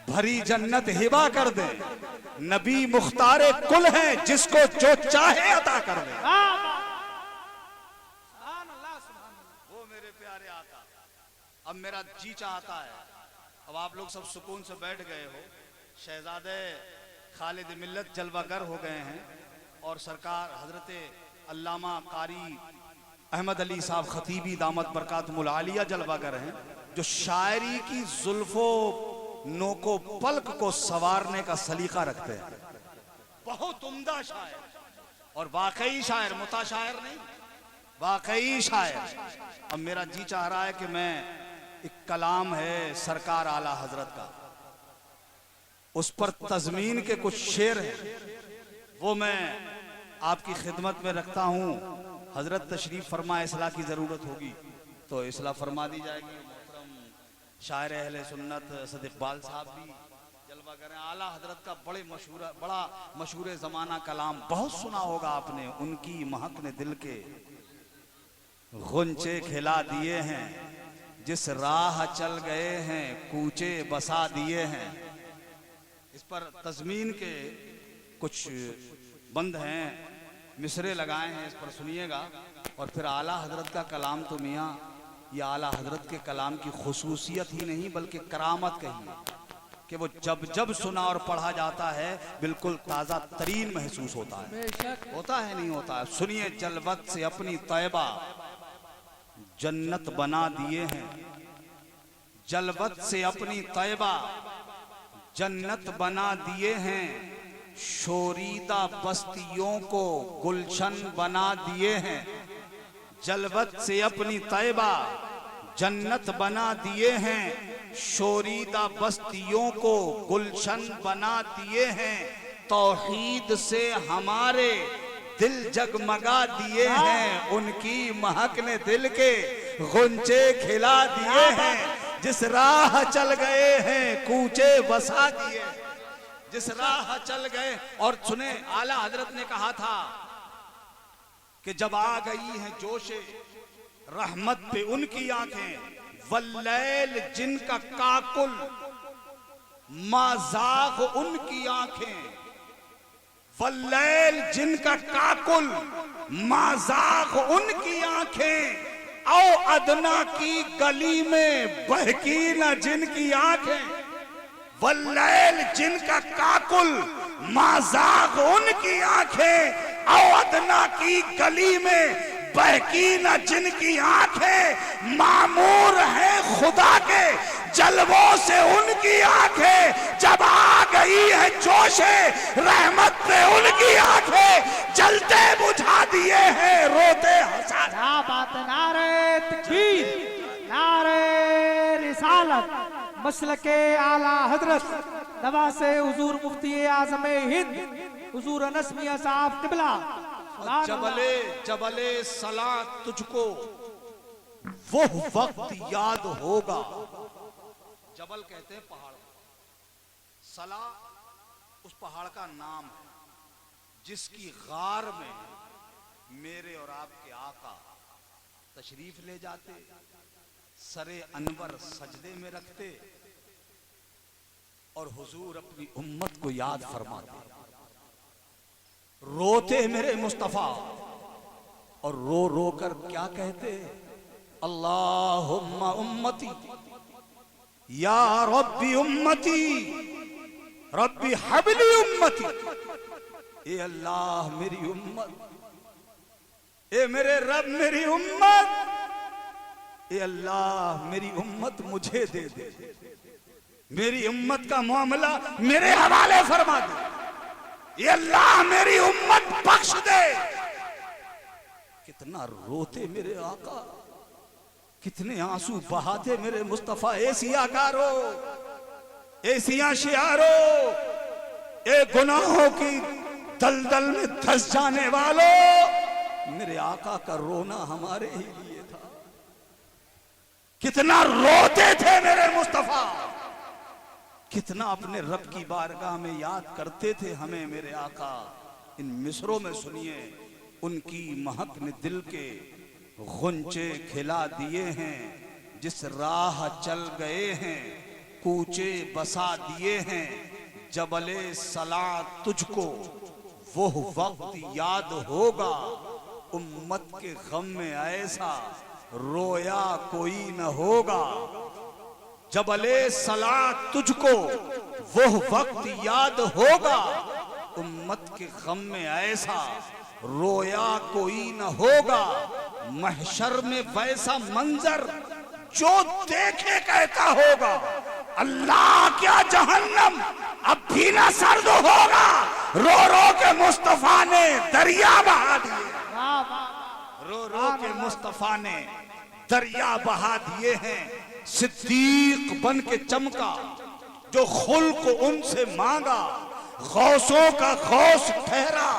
[SPEAKER 3] भरी जन्नत हिबा कर दे, नबी मुख्तारे कुल हैं, जिसको जो चाहे अता कर दे। वो मेरे प्यारे आका। अब मेरा जी चाहता है, अब आप लोग सब सुकून से बैठ गए हो, शहजादे खालिद मिल्लत जलवागर हो गए हैं, और सरकार हजरत अल्लामा कारी अहमद अली साहब खतीबी दामत बरकातुमुल आलिया जलवागर हैं, जो शायरी की जुल्फो नोको पलक को सवारने का सलीका रखते हैं। बहुत उम्दा शायर, और वाकई शायर, मुताशायर नहीं, वाकई शायर। अब मेरा जी चाह रहा है कि मैं, एक कलाम है सरकार आला हजरत का, उस पर तज़मीन के कुछ शेर हैं, वो मैं आपकी खिदमत में रखता हूँ। हजरत तशरीफ फरमा, इस्लाह की जरूरत होगी तो इस्लाह फरमा दी जाएगी। शायर अहले सुन्नत सद इकबाल साहब भी जलवागर हैं। आला हजरत का बड़ा मशहूर जमाना कलाम बहुत सुना होगा आपने। उनकी महक ने दिल के गुंचे खिला दिए हैं, जिस राह चल गए हैं कूचे बसा दिए हैं। इस पर तज़मीन के कुछ बंद हैं, मिसरे लगाए हैं, इस पर सुनिएगा। और फिर आला हजरत का कलाम तो मियाँ, ये आला हजरत के कलाम की खुसूसियत ही नहीं बल्कि करामत कहिए कि वो जब जब सुना और पढ़ा जाता है बिल्कुल ताज़ा तरीन महसूस होता है। होता है नहीं होता है? सुनिए, जलवत से अपनी तैबा जन्नत बना दिए हैं, जलवत से अपनी तैबा जन्नत बना दिए हैं, शोरीदा बस्तियों को गुलशन बना दिए हैं। जलवत से अपनी तैबा जन्नत बना दिए हैं, शोरीदा बस्तियों को गुलशन बना दिए हैं। तौहीद से हमारे दिल जगमगा दिए हैं, उनकी महक ने दिल के गुंचे खिला दिए हैं। जिस राह चल गए हैं कूचे बसा दिए, जिस राह चल गए। और सुने, आला हजरत ने कहा था कि जब आ गई हैं जोशे रहमत पे उनकी आंखें, वल्लैल जिनका काकुल माज़ाग उनकी आंखें, वल्लैल जिनका काकुल माज़ाग उनकी आंखें, आओ अदना की गली में बहकी न जिनकी आंखें, वल्लैल जिनका काकुल माजाग उनकी आंखें। आओ अदना की गली में बहकी न जिनकी आंखें, मामूर है खुदा के जलवों से उनकी आंखें। जब आ गई है जोशे रहमत पे उनकी आंखें, जलते बुझा दिए हैं रोते हंसा।
[SPEAKER 1] क्या बात है, नारे तकबीर, नारे रिसालत, मसलके आला हजरत नवासे हुजूर मुफ्ती आज़म हिंद हुजूर अनस मियां साहब किबला।
[SPEAKER 3] जबले जबले सला तुझको वो वक्त याद होगा। जबल कहते हैं पहाड़, सला उस पहाड़ का नाम है जिसकी गार में मेरे और आपके आका तशरीफ ले जाते, सरे अनवर सजदे में रखते और हुजूर अपनी उम्मत को याद फरमाते। रोते मेरे मुस्तफा और रो रो कर क्या कहते, अल्लाहुम्मा उम्मती या रब्बी उम्मती रब्बी हबली उम्मती। ए अल्लाह मेरी उम्मत, ए मेरे रब मेरी उम्मत, ए अल्लाह मेरी उम्मत मुझे दे दे, मेरी उम्मत का मामला मेरे हवाले फरमा दे, ये अल्लाह मेरी उम्मत बख्श दे। कितना रोते मेरे आका, कितने आंसू बहाते मेरे मुस्तफा। एसिया कारो, एसिया शियारो, ए गुनाहों की दलदल में धंस जाने वालों, मेरे आका का रोना हमारे ही लिए था। कितना रोते थे मेरे मुस्तफा, कितना अपने रब की बारगाह में याद करते थे हमें मेरे आका। इन मिसरों में सुनिए, उनकी महक ने दिल के गुंचे खिला दिए हैं। जिस राह चल गए हैं कूचे बसा दिए हैं। जबले सला तुझको वो वक्त याद होगा, उम्मत के गम में ऐसा रोया कोई न होगा। जबले सला तुझको वो वक्त याद होगा, उम्मत के गम में ऐसा रोया कोई न होगा। महशर में वैसा मंजर जो देखे कहता होगा, अल्लाह क्या जहन्नम अब भी ना सर्द होगा। रो रो के मुस्तफा ने दरिया बहा दिए, रो रो के मुस्तफा ने दरिया बहा दिए हैं। सिद्दीक बन के चमका जो खुल्क उनसे मांगा, गौसों का गौस ठहरा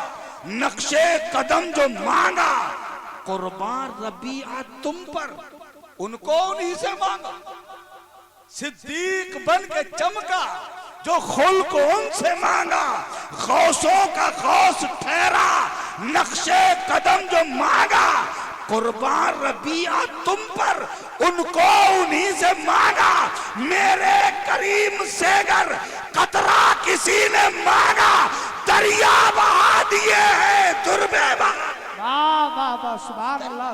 [SPEAKER 3] नक्शे कदम जो मांगा। कुर्बान रबीआ तुम पर उनको उन्हीं से मांगा। सिद्दीक बन के चमका जो खुल्क उनसे मांगा, गौसों का गौस ठहरा नक्शे कदम जो मांगा। कुर्बान रबीआ तुम पर उनको उन्हीं से मांगा। मेरे करीम से अगर कतरा किसी ने मांगा, दरिया बहा दिए हैं दुर्बे बहा।
[SPEAKER 1] वाह वाह वाह, सुभान अल्लाह।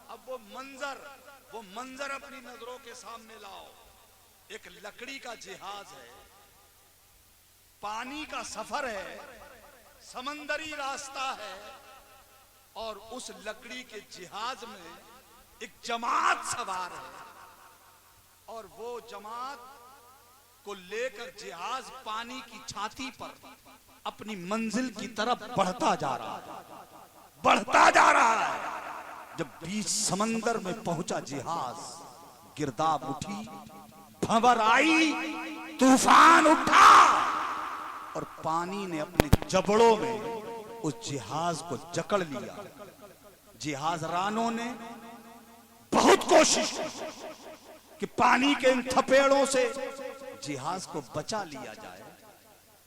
[SPEAKER 3] अब वो मंजर अपनी नजरों के सामने लाओ। एक लकड़ी का जिहाज है, पानी का सफर है, समंदरी रास्ता है और उस लकड़ी के जिहाज में एक जमात सवार है और वो जमात को लेकर जिहाज पानी की छाती पर अपनी मंजिल की तरफ बढ़ता जा रहा है, बढ़ता जा रहा है। जब बीच समंदर में पहुंचा जिहाज, गिरदाब उठी, भंवर आई, तूफान उठा और पानी ने अपने जबड़ों में उस जिहाज को जकड़ लिया। जिहाज रानों ने बहुत कोशिश की कि पानी के इन थपेड़ों से जिहाज को बचा लिया जाए,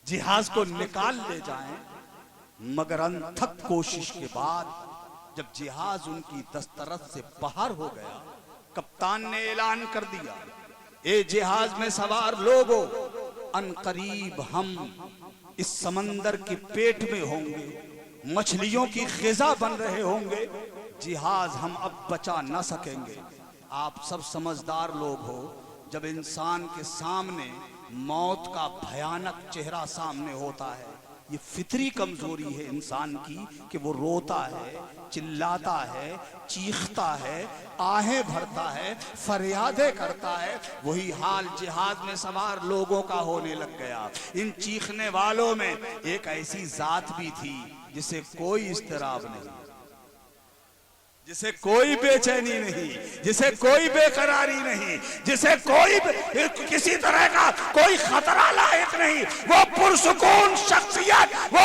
[SPEAKER 3] जिहाज को निकाल ले जाएं, मगर अनथक कोशिश के बाद जब जिहाज उनकी दस्तरस से बाहर हो गया, कप्तान ने ऐलान कर दिया, ए जिहाज में सवार लोगों, अनकरीब हम इस समंदर के पेट में होंगे, मछलियों की ग़िज़ा बन रहे होंगे, जिहाज हम अब बचा न सकेंगे। आप सब समझदार लोग हो, जब इंसान के सामने मौत का भयानक चेहरा सामने होता है, ये फितरी कमजोरी है इंसान की कि वो रोता है, चिल्लाता है, चीखता है, आहें भरता है, फरियादें करता है। वही हाल जिहाज में सवार लोगों का होने लग गया। इन चीखने वालों में एक ऐसी जात भी थी जिसे कोई इस्तराब नहीं, जिसे कोई बेचैनी नहीं, जिसे कोई बेकरारी नहीं, जिसे कोई किसी तरह का कोई खतरा लायक नहीं। वो पुरसुकून शख्सियत, वो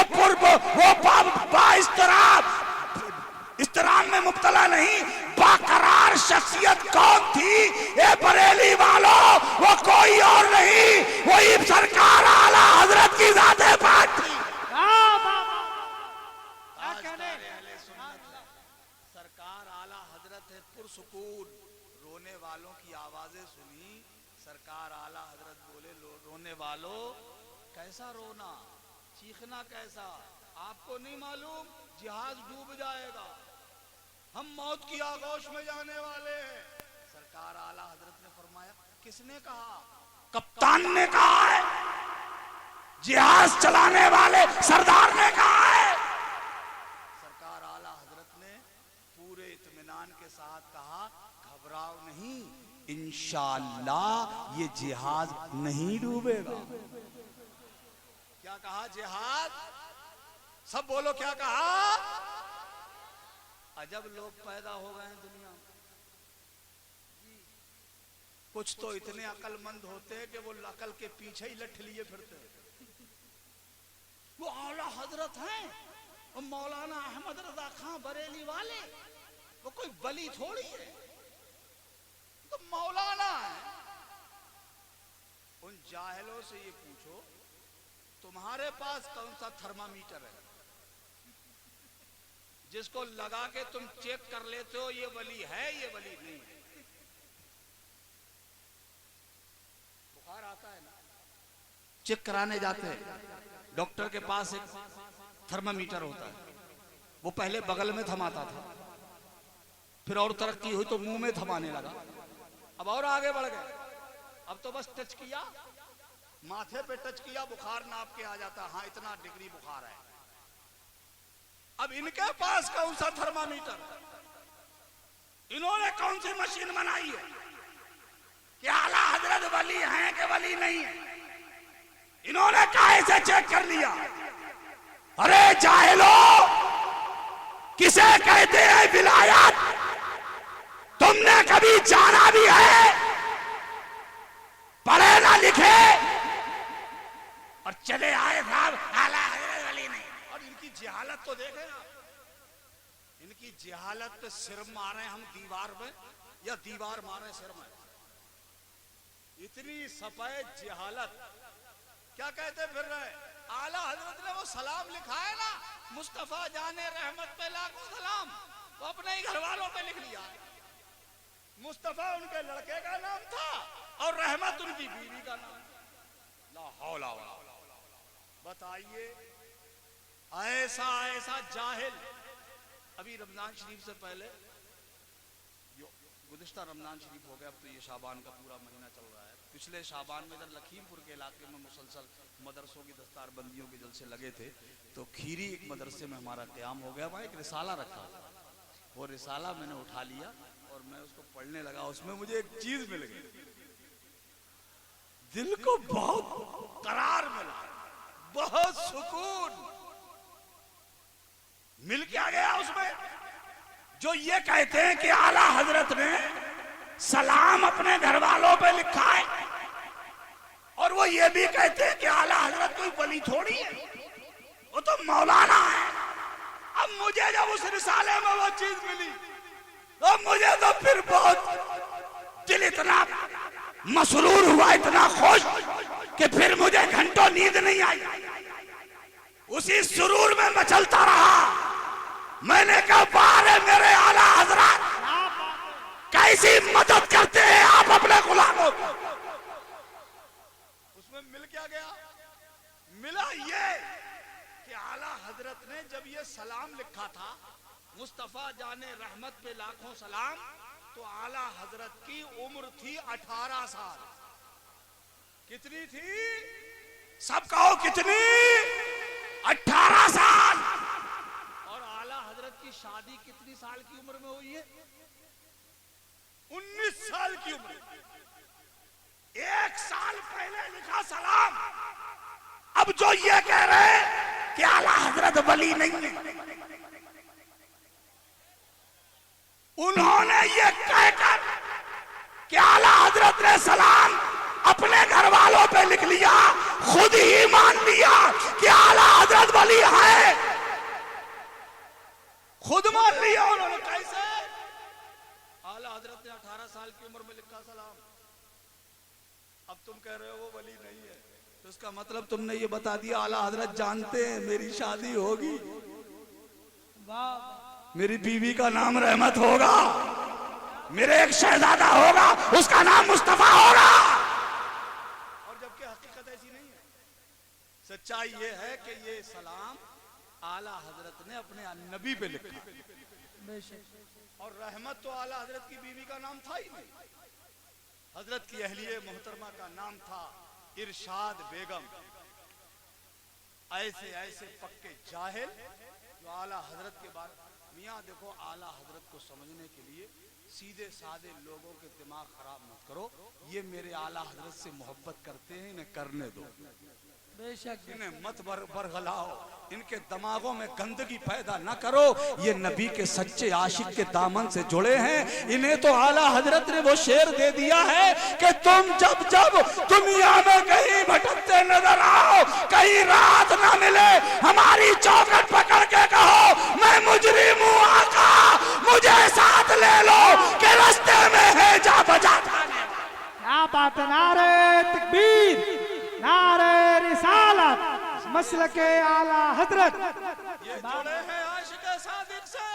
[SPEAKER 3] इस्तराब में मुब्तला नहीं, बाकरार शख्सियत कौन थी? ये बरेली वालों, वो कोई और नहीं, वही सरकार आला हजरत की ज़ाते पाक थी। सरकार आला हजरत है पुरसुकून। रोने वालों की आवाजें सुनी, सरकार आला हजरत बोले, रोने वालों कैसा रोना, चीखना कैसा, आपको नहीं मालूम जिहाज डूब जाएगा, हम मौत की आगोश में जाने वाले हैं। सरकार आला हजरत ने फरमाया, किसने कहा? कप्तान ने कहा है, जिहाज चलाने वाले सरदार ने कहा है। सरकार आला हजरत ने पूरे इत्मीनान के साथ कहा, घबराओ नहीं, इंशाअल्लाह ये जिहाज नहीं डूबेगा। क्या कहा? जिहाज, सब बोलो क्या कहा? अजब लोग पैदा हो गए हैं दुनिया में। कुछ तो इतने अकलमंद होते हैं कि वो अकल के पीछे ही लठ लिए फिरते हैं। वो आला हजरत हैं, वो मौलाना अहमद रजा खां बरेली वाले, वो कोई बली थोड़ी है, तो मौलाना है। उन जाहिलों से ये पूछो, तुम्हारे पास कौन सा थर्मामीटर है जिसको लगा के तुम चेक कर लेते हो ये वली है, ये वली नहीं है? बुखार आता है ना, चेक कराने जाते हैं, डॉक्टर के पास एक थर्मामीटर होता है, वो पहले बगल में थमाता था, फिर और तरक्की हुई तो मुंह में थमाने लगा, अब और आगे बढ़ गए, अब तो बस टच किया, माथे पे टच किया, बुखार नाप के आ जाता, हाँ इतना डिग्री बुखार है। अब इनके पास कौन सा थर्मामीटर, इन्होंने कौन सी मशीन बनाई है कि आला हजरत वली हैं कि वली नहीं है? इन्होंने काहे से चेक कर लिया? अरे जाहिलो, किसे कहते हैं विलायत? तुमने कभी जाना भी है? पढ़े ना लिखे और चले आए साहब आला हजरत वली नहीं। और इनकी जहालत तो देखें आप, इनकी जहालत पे सिर मारे हम दीवार में या दीवार मारे सिर में, इतनी सफेद जहालत। क्या कहते फिर रहे? आला हजरत ने वो सलाम लिखा है ना, मुस्तफा जाने रहमत पे लाखों सलाम, वो अपने ही घर वालों पे लिख लिया। मुस्तफा उनके लड़के का नाम था और रहमत उनकी बीवी का नाम। ला हौला वला, बताइए ऐसा ऐसा जाहिल। अभी रमजान शरीफ से पहले, गुज़िश्ता रमजान शरीफ हो गया, अब तो ये शाबान का पूरा महीना चल रहा है। पिछले शाबान में इधर लखीमपुर के इलाके में मुसलसल मदरसों की दस्तारबंदियों के जलसे लगे थे, तो खीरी एक मदरसे में हमारा क़याम हो गया, वहाँ एक रिसाला रखा, वो रिसाला मैंने उठा लिया और मैं उसको पढ़ने लगा। उसमें मुझे एक चीज मिल गई, दिल को बहुत करार मिला, बहुत सुकून मिल क्या गया उसमें। जो ये कहते हैं कि आला हजरत ने सलाम अपने घर वालों पे लिखा है, और वो ये भी कहते हैं कि आला हजरत कोई वली थोड़ी है, वो तो मौलाना है। अब मुझे जब उस रिसाले में वो चीज मिली तो मुझे तो फिर बहुत दिल इतना मसरूर हुआ, इतना खुश कि फिर मुझे घंटों नींद नहीं आई। उसी सुरूर में मैं चलता रहा। मैंने कहा, बारे मेरे आला हजरत, कैसी मदद करते हैं आप अपने गुलामों को। उसमें मिल क्या गया? मिला ये कि आला हजरत ने जब ये सलाम लिखा था, मुस्तफा जाने रहमत पे लाखों सलाम, तो आला हजरत की उम्र थी 18 साल। कितनी थी? सब कहो कितनी? 18 साल। और आला हजरत की शादी कितनी साल की उम्र में हुई है? 19 साल की उम्र। 1 साल पहले लिखा सलाम। अब जो ये कह रहे हैं कि आला हजरत वली नहीं है, उन्होंने ये कहकर कि आला हजरत ने सलाम अपने घर वालों पे लिख लिया, खुद ही मान लिया कि आला हजरत वली है। खुद मान लिया उन्होंने। कैसे? आला हजरत ने 18 साल की उम्र में लिखा सलाम। अब तुम कह रहे हो वो वली नहीं है, तो इसका मतलब तुमने ये बता दिया आला हजरत जानते हैं मेरी शादी होगी, मेरी बीवी का नाम रहमत होगा, मेरे एक शहजादा होगा, उसका नाम मुस्तफा होगा। और जबकि हकीकत ऐसी नहीं है। सच्चाई ये है कि ये सलाम आला हजरत ने अपने नबी पे लिखा, और रहमत तो आला हजरत की बीवी का नाम था ही नहीं। हजरत की अहलिये मोहतरमा का नाम था इरशाद बेगम। ऐसे ऐसे पक्के जाहिल जो आला हजरत के बारे मियाँ देखो, आला हजरत को समझने के लिए सीधे साधे लोगों के दिमाग खराब मत करो। ये मेरे आला हजरत से मोहब्बत करते हैं, इन्हें करने दो, इन्हें मत बरगलाओ, इनके दिमागों में गंदगी पैदा न करो। ये नबी के सच्चे आशिक के दामन से जुड़े हैं। इन्हें तो आला हजरत ने वो शेर दे दिया है कि तुम जब जब दुनिया में कहीं भटकते नजर आओ, कहीं रात ना मिले, हमारी चौखट पकड़ के कहो मैं मुजरिम हूँ आका, मुझे साथ ले लो कि रास्ते में है जा बजा।
[SPEAKER 1] क्या बात है। नारे तकबीर, नारे रिसालत, मसलके आला हजरत।
[SPEAKER 3] ये जुड़े हैं आशिक सादिक से,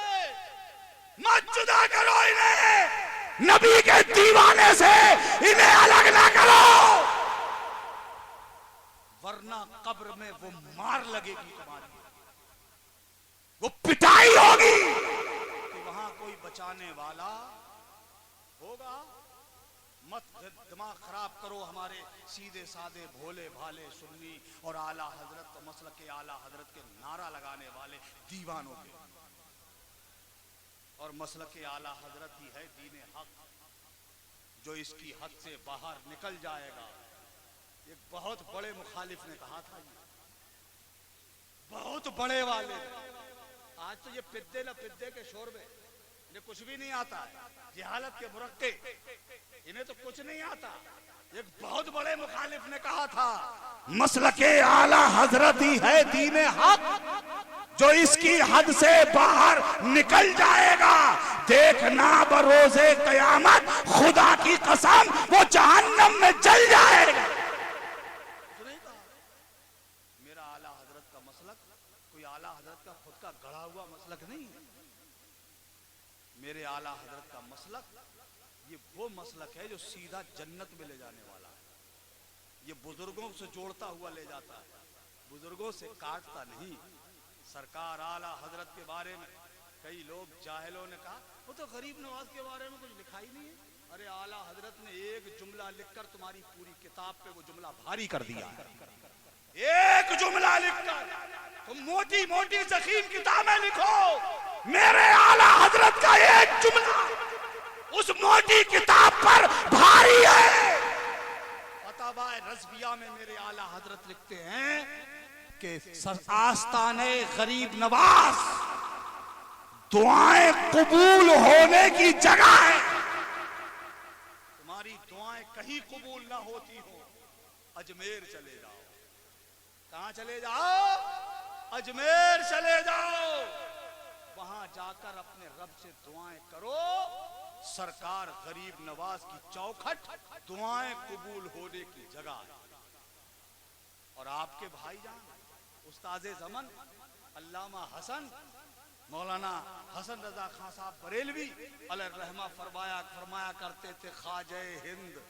[SPEAKER 3] मत जुदा करो इन्हें नबी के दीवाने से, इन्हें अलग ना करो, वरना कब्र में वो मार लगेगी तुम्हारी, वो पिटाई होगी कि वहां कोई बचाने वाला होगा। मत दिमाग खराब करो हमारे सीधे साधे भोले भाले सुन्नी और आला हजरत तो मसलक के आला हजरत के नारा लगाने वाले दीवानों के। और मसलक के आला हजरत ही है दीन हक, जो इसकी हद से बाहर निकल जाएगा। एक बहुत बड़े मुखालिफ ने कहा था, बहुत बड़े वाले। आज तो ये पिद्दे न पिद्दे के शोर में इन्हें कुछ भी नहीं आता है, जहालत के मुरक्के इन्हें तो कुछ नहीं आता। एक बहुत बड़े मुखालिफ ने कहा था, मसलके आला हजरत ही है दीन हक, जो इसकी हद से बाहर निकल जाएगा देखना बरोज़े क़यामत, खुदा की कसम वो जहन्नम में जल जाएगा। मेरा आला हजरत का मसलक कोई आला हजरत का खुद का गढ़ा हुआ मसलक नहीं है। मेरे आला हजरत का मसलक ये वो मसलक है जो सीधा जन्नत में ले जाने वाला है। ये बुजुर्गों से जोड़ता हुआ ले जाता है, बुजुर्गों से काटता नहीं। सरकार आला हजरत के बारे में कई लोग जाहिलों ने कहा वो तो गरीब नवाज के बारे में कुछ लिखा ही नहीं है। अरे आला हजरत ने एक जुमला लिखकर तुम्हारी पूरी किताब पे वो जुमला भारी कर दिया है। एक जुमला लिखकर तुम मोटी मोटी ज़ख़ीम किताबें लिखो, मेरे आला हजरत का एक जुमला उस मोटी किताब पर भारी है। फतवाए रज़विया में मेरे आला हजरत लिखते हैं कि आस्ताने गरीब नवाज दुआएं कबूल होने की जगह है। तुम्हारी दुआएं कहीं कबूल ना होती हो, अजमेर चले जाओ। कहां चले जाओ? अजमेर चले जाओ, वहां जाकर अपने रब से दुआएं करो। सरकार गरीब नवाज की चौखट दुआएं कबूल होने की जगह है। और आपके भाईजान उस्ताद ज़मन अल्लामा हसन मौलाना हसन रजा खान साहब बरेलवी अलैहिर्रहमा फरमाया करते थे, ख्वाजे हिंद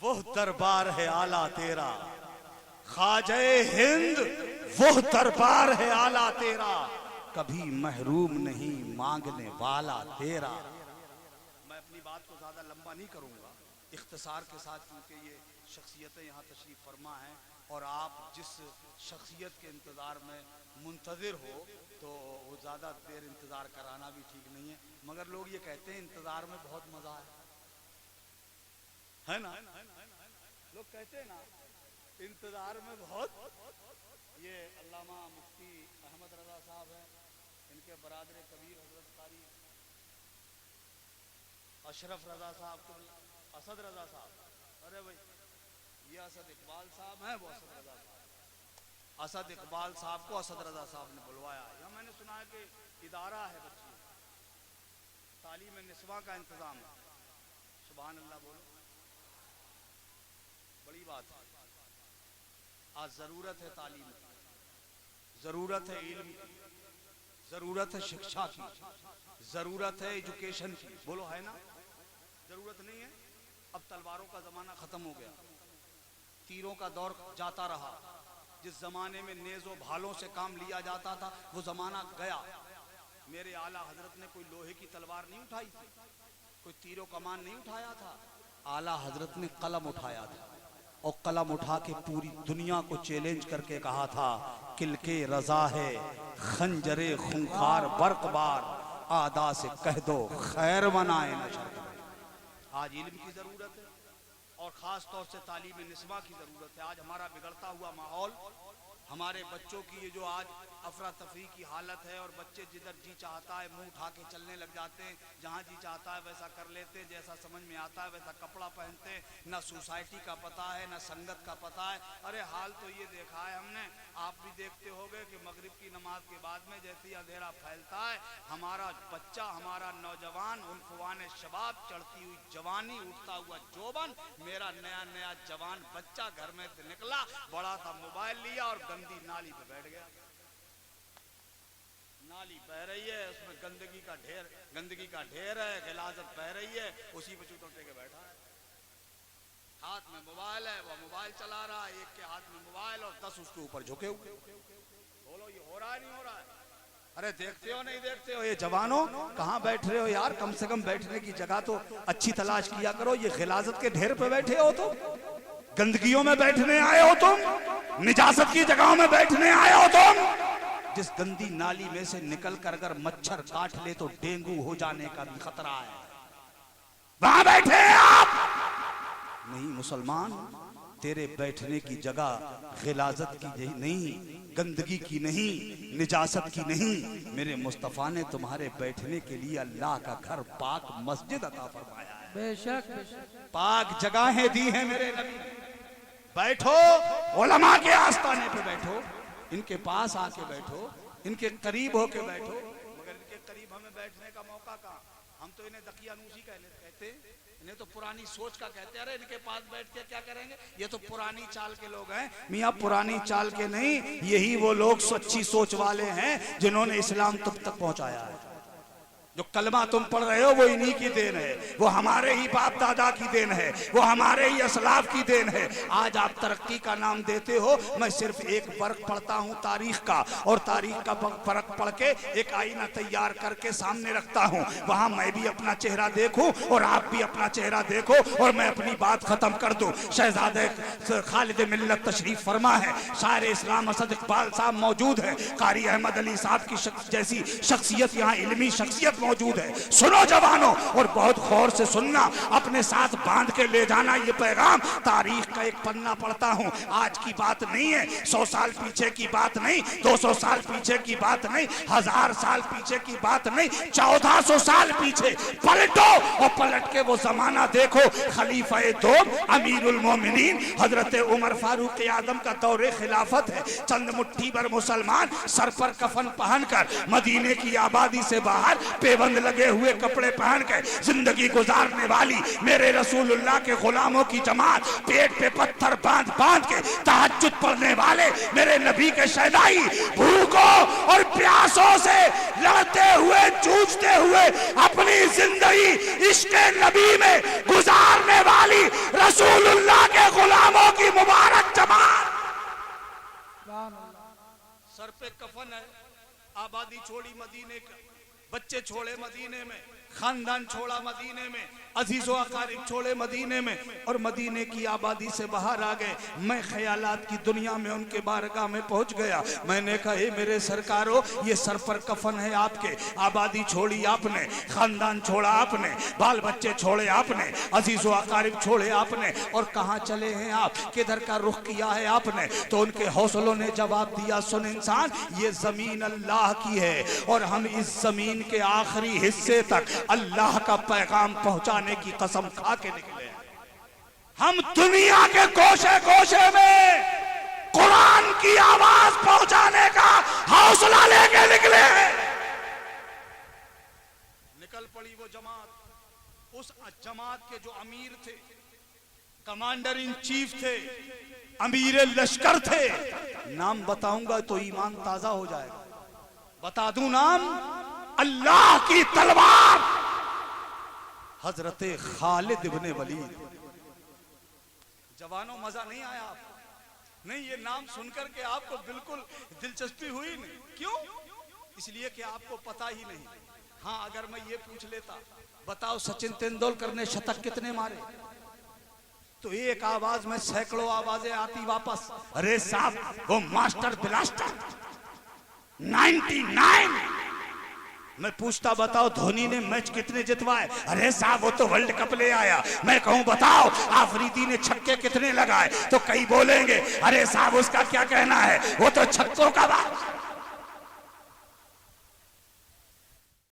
[SPEAKER 3] वो दरबार है आला तेरा, ख्वाजे हिंद वो दरबार है आला तेरा, कभी महरूम नहीं मांगने वाला तेरा। मैं अपनी बात को ज़्यादा लंबा नहीं करूँगा, इख्तिसार के साथ, क्योंकि ये शख्सियतें यहाँ तशरीफ़ फरमा हैं और आप जिस शख्सियत के इंतज़ार में मुंतज़िर हो तो वो ज़्यादा देर इंतज़ार कराना भी ठीक नहीं है। मगर लोग ये कहते हैं इंतज़ार में बहुत मज़ा है ना? लोग कहते हैं ना इंतज़ार में बहुत। ये अल्लामा मुफ्ती अहमद रज़ा साहब हैं, इनके बरादर कबीर हज़रत कारी अशरफ रज़ा साहब को, असद रज़ा साहब, अरे भाई ये असद इकबाल साहब हैं, वो असद रज़ा साहब, असद इकबाल साहब को असद रज़ा साहब ने बुलवाया। या मैंने सुना है कि इदारा है बच्ची तालीम निस्वा का इंतज़ाम है। सुभान अल्लाह बोलो, बड़ी बात है। आज ज़रूरत है तालीम की, ज़रूरत है इल्म की, ज़रूरत है शिक्षा की, ज़रूरत है एजुकेशन की। बोलो है ना? ज़रूरत नहीं है? अब तलवारों का ज़माना ख़त्म हो गया, तीरों का दौर जाता रहा। जिस ज़माने में नेज़ो भालों से काम लिया जाता था वो ज़माना गया। मेरे आला हजरत ने कोई लोहे की तलवार नहीं उठाई थी, कोई तीरों कमान नहीं उठाया था। आला हजरत ने कलम उठाया था और कलम उठा के पूरी दुनिया को चैलेंज करके कहा था किलके रजा है खंजरे खूंखार बर्कबार, आदा से कह दो खैर मनाए न शर्त। आज इल्म की ज़रूरत है और ख़ास तौर से तालीम निस्वा की ज़रूरत है। आज हमारा बिगड़ता हुआ माहौल, हमारे बच्चों की ये जो आज अफरा तफरी की हालत है और बच्चे जिधर जी चाहता है मुंह उठा के चलने लग जाते हैं, जहाँ जी चाहता है वैसा कर लेते, जैसा समझ में आता है वैसा कपड़ा पहनते, ना सोसाइटी का पता है ना संगत का पता है। अरे हाल तो ये देखा है हमने, आप भी देखते होंगे कि मगरिब की नमाज के बाद में जैसे ही अंधेरा फैलता है हमारा बच्चा, हमारा नौजवान, उनफुआन शबाब, चढ़ती हुई जवानी, उठता हुआ जोबन, मेरा नया नया जवान बच्चा घर में से निकला, बड़ा सा मोबाइल लिया और गंदी नाली पे बैठ गया। नाली बह रही है, उसमें गंदगी का ढेर है, गिलाजत बह रही है, उसी पे चुटोटे के बैठा है। हाथ में मोबाइल है, वो मोबाइल चला रहा है, एक के हाथ में मोबाइल और 10 उसके ऊपर झुके हुए। बोलो ये हो रहा है नहीं हो रहा है? अरे देखते हो नहीं देखते हो? ये जवानों कहाँ बैठ रहे हो यार? कम से कम बैठने की जगह तो अच्छी तलाश किया करो। ये गिलाजत के ढेर पे बैठे हो तुम, गंदगियों में बैठने आए हो तुम, निजासत की जगहों में बैठने आए हो तुम। जिस गंदी नाली में से निकल कर अगर मच्छर काट ले तो डेंगू हो जाने का भी खतरा है। वहां बैठे हैं आप नहीं। मुसलमान, तेरे बैठने की जगह गिलाजत की नहीं, गंदगी की नहीं, निजासत की नहीं। मेरे मुस्तफा ने तुम्हारे बैठने के लिए अल्लाह का घर पाक मस्जिद अता फरमाया है।
[SPEAKER 1] बेशक
[SPEAKER 3] पाक जगहें दी हैं मेरे नबी। बैठो, उलमा के आस्ताने पे बैठो, इनके पास आके बैठो, इनके करीब होके बैठो। मगर इनके करीब हमें बैठने का मौका कहाँ? हम तो इन्हें दकियानूसी कहते, इन्हें तो पुरानी सोच का कहते हैं। अरे इनके पास बैठ के क्या करेंगे? ये तो पुरानी चाल के लोग हैं। मियाँ पुरानी चाल के नहीं, यही वो लोग सच्ची सोच वाले हैं जिन्होंने इस्लाम तुम तक पहुंचाया है। जो कलमा तुम पढ़ रहे हो वो इन्हीं की देन है, वो हमारे ही बाप दादा की देन है, वो हमारे ही असलाफ की देन है। आज आप तरक्की का नाम देते हो, मैं सिर्फ एक फर्क पढ़ता हूँ तारीख का, और तारीख का फर्क पढ़ के एक आईना तैयार करके सामने रखता हूँ। वहाँ मैं भी अपना चेहरा देखूँ और आप भी अपना चेहरा देखो और मैं अपनी बात खत्म कर दूँ। शहजादे खालिद मिल्लत तशरीफ फरमा है, शायर इस्लाम असद इकबाल साहब मौजूद है, कारी अहमद अली साहब की जैसी शख्सियत यहाँ इल्मी शख्सियत मौजूद है। सुनो जवानों, और बहुत गौर से सुनना, अपने साथ बांध के ले जाना ये पैगाम। तारीख का एक पन्ना पढ़ता हूँ, आज की बात नहीं है, 100 साल पीछे की बात नहीं, 200 साल पीछे की बात नहीं, 1000 साल पीछे की बात नहीं, 1400 साल पीछे पलटो और पलट के वो जमाना देखो। खलीफा दो अमीरुल मोमिनीन हजरत उमर फारूक आजम का दौरे खिलाफत है। चंद मुट्ठी भर मुसलमान सर पर कफन पहनकर मदीने की आबादी से बाहर पेबंद लगे हुए कपड़े पहन के जिंदगी गुजारने वाली मेरे रसूलुल्लाह के गुलामों की जमात, पेट पे पत्थर बांध बांध के तहज्जुद पढ़ने वाले मेरे नबी के शहदाई, भूखों और प्यासों से लड़ते हुए जूझते हुए अपनी जिंदगी इश्क नबी में गुजारने वाली रसूलुल्लाह के गुलामों की मुबारक जमात। सर पे कफन है, आबादी छोड़ी मदीने का, बच्चे छोड़े मदीने में, खानदान छोड़ा मदीने में, अजीजो अकारिब छोड़े मदीने में, और मदीने की आबादी से बाहर आ गए। मैं ख्यालात की दुनिया में उनके बारगाह में पहुंच गया। मैंने कहा हे मेरे सरकारो, ये सर पर कफन है आपके, आबादी छोड़ी आपने, खानदान छोड़ा आपने, बाल बच्चे छोड़े आपने, अजीजो अकारिब छोड़े आपने, और कहाँ चले हैं आप, किधर का रुख किया है आपने? तो उनके हौसलों ने जवाब दिया, सुन इंसान, ये जमीन अल्लाह की है और हम इस जमीन के आखिरी हिस्से तक अल्लाह का पैगाम पहुंचाने की कसम खा के निकले। हम दुनिया के कोशे कोशे में कुरान की आवाज पहुंचाने का हौसला लेके निकले। निकल पड़ी वो जमात। उस जमात के जो अमीर थे, कमांडर इन चीफ थे, अमीर लश्कर थे, नाम बताऊंगा तो ईमान ताजा हो जाएगा। बता दूं नाम? अल्लाह की तलवार हजरत खालिद इब्ने वलीद। जवानों, मजा नहीं आया आपको? नहीं, ये नाम सुनकर के आपको बिल्कुल दिलचस्पी हुई नहीं। क्यों? इसलिए कि आपको पता ही नहीं। हाँ, अगर मैं ये पूछ लेता, बताओ सचिन तेंदुलकर ने शतक कितने मारे, तो एक आवाज में सैकड़ों आवाजें आती वापस, अरे साहब वो मास्टर ब्लास्टर 99। मैं पूछता, बताओ धोनी ने मैच कितने जितवाए, अरे साहब वो तो वर्ल्ड कप ले आया। मैं कहूं बताओ आफरीदी ने छक्के कितने लगाए, तो कई बोलेंगे अरे साहब उसका क्या कहना है, वो तो छक्कों का बात।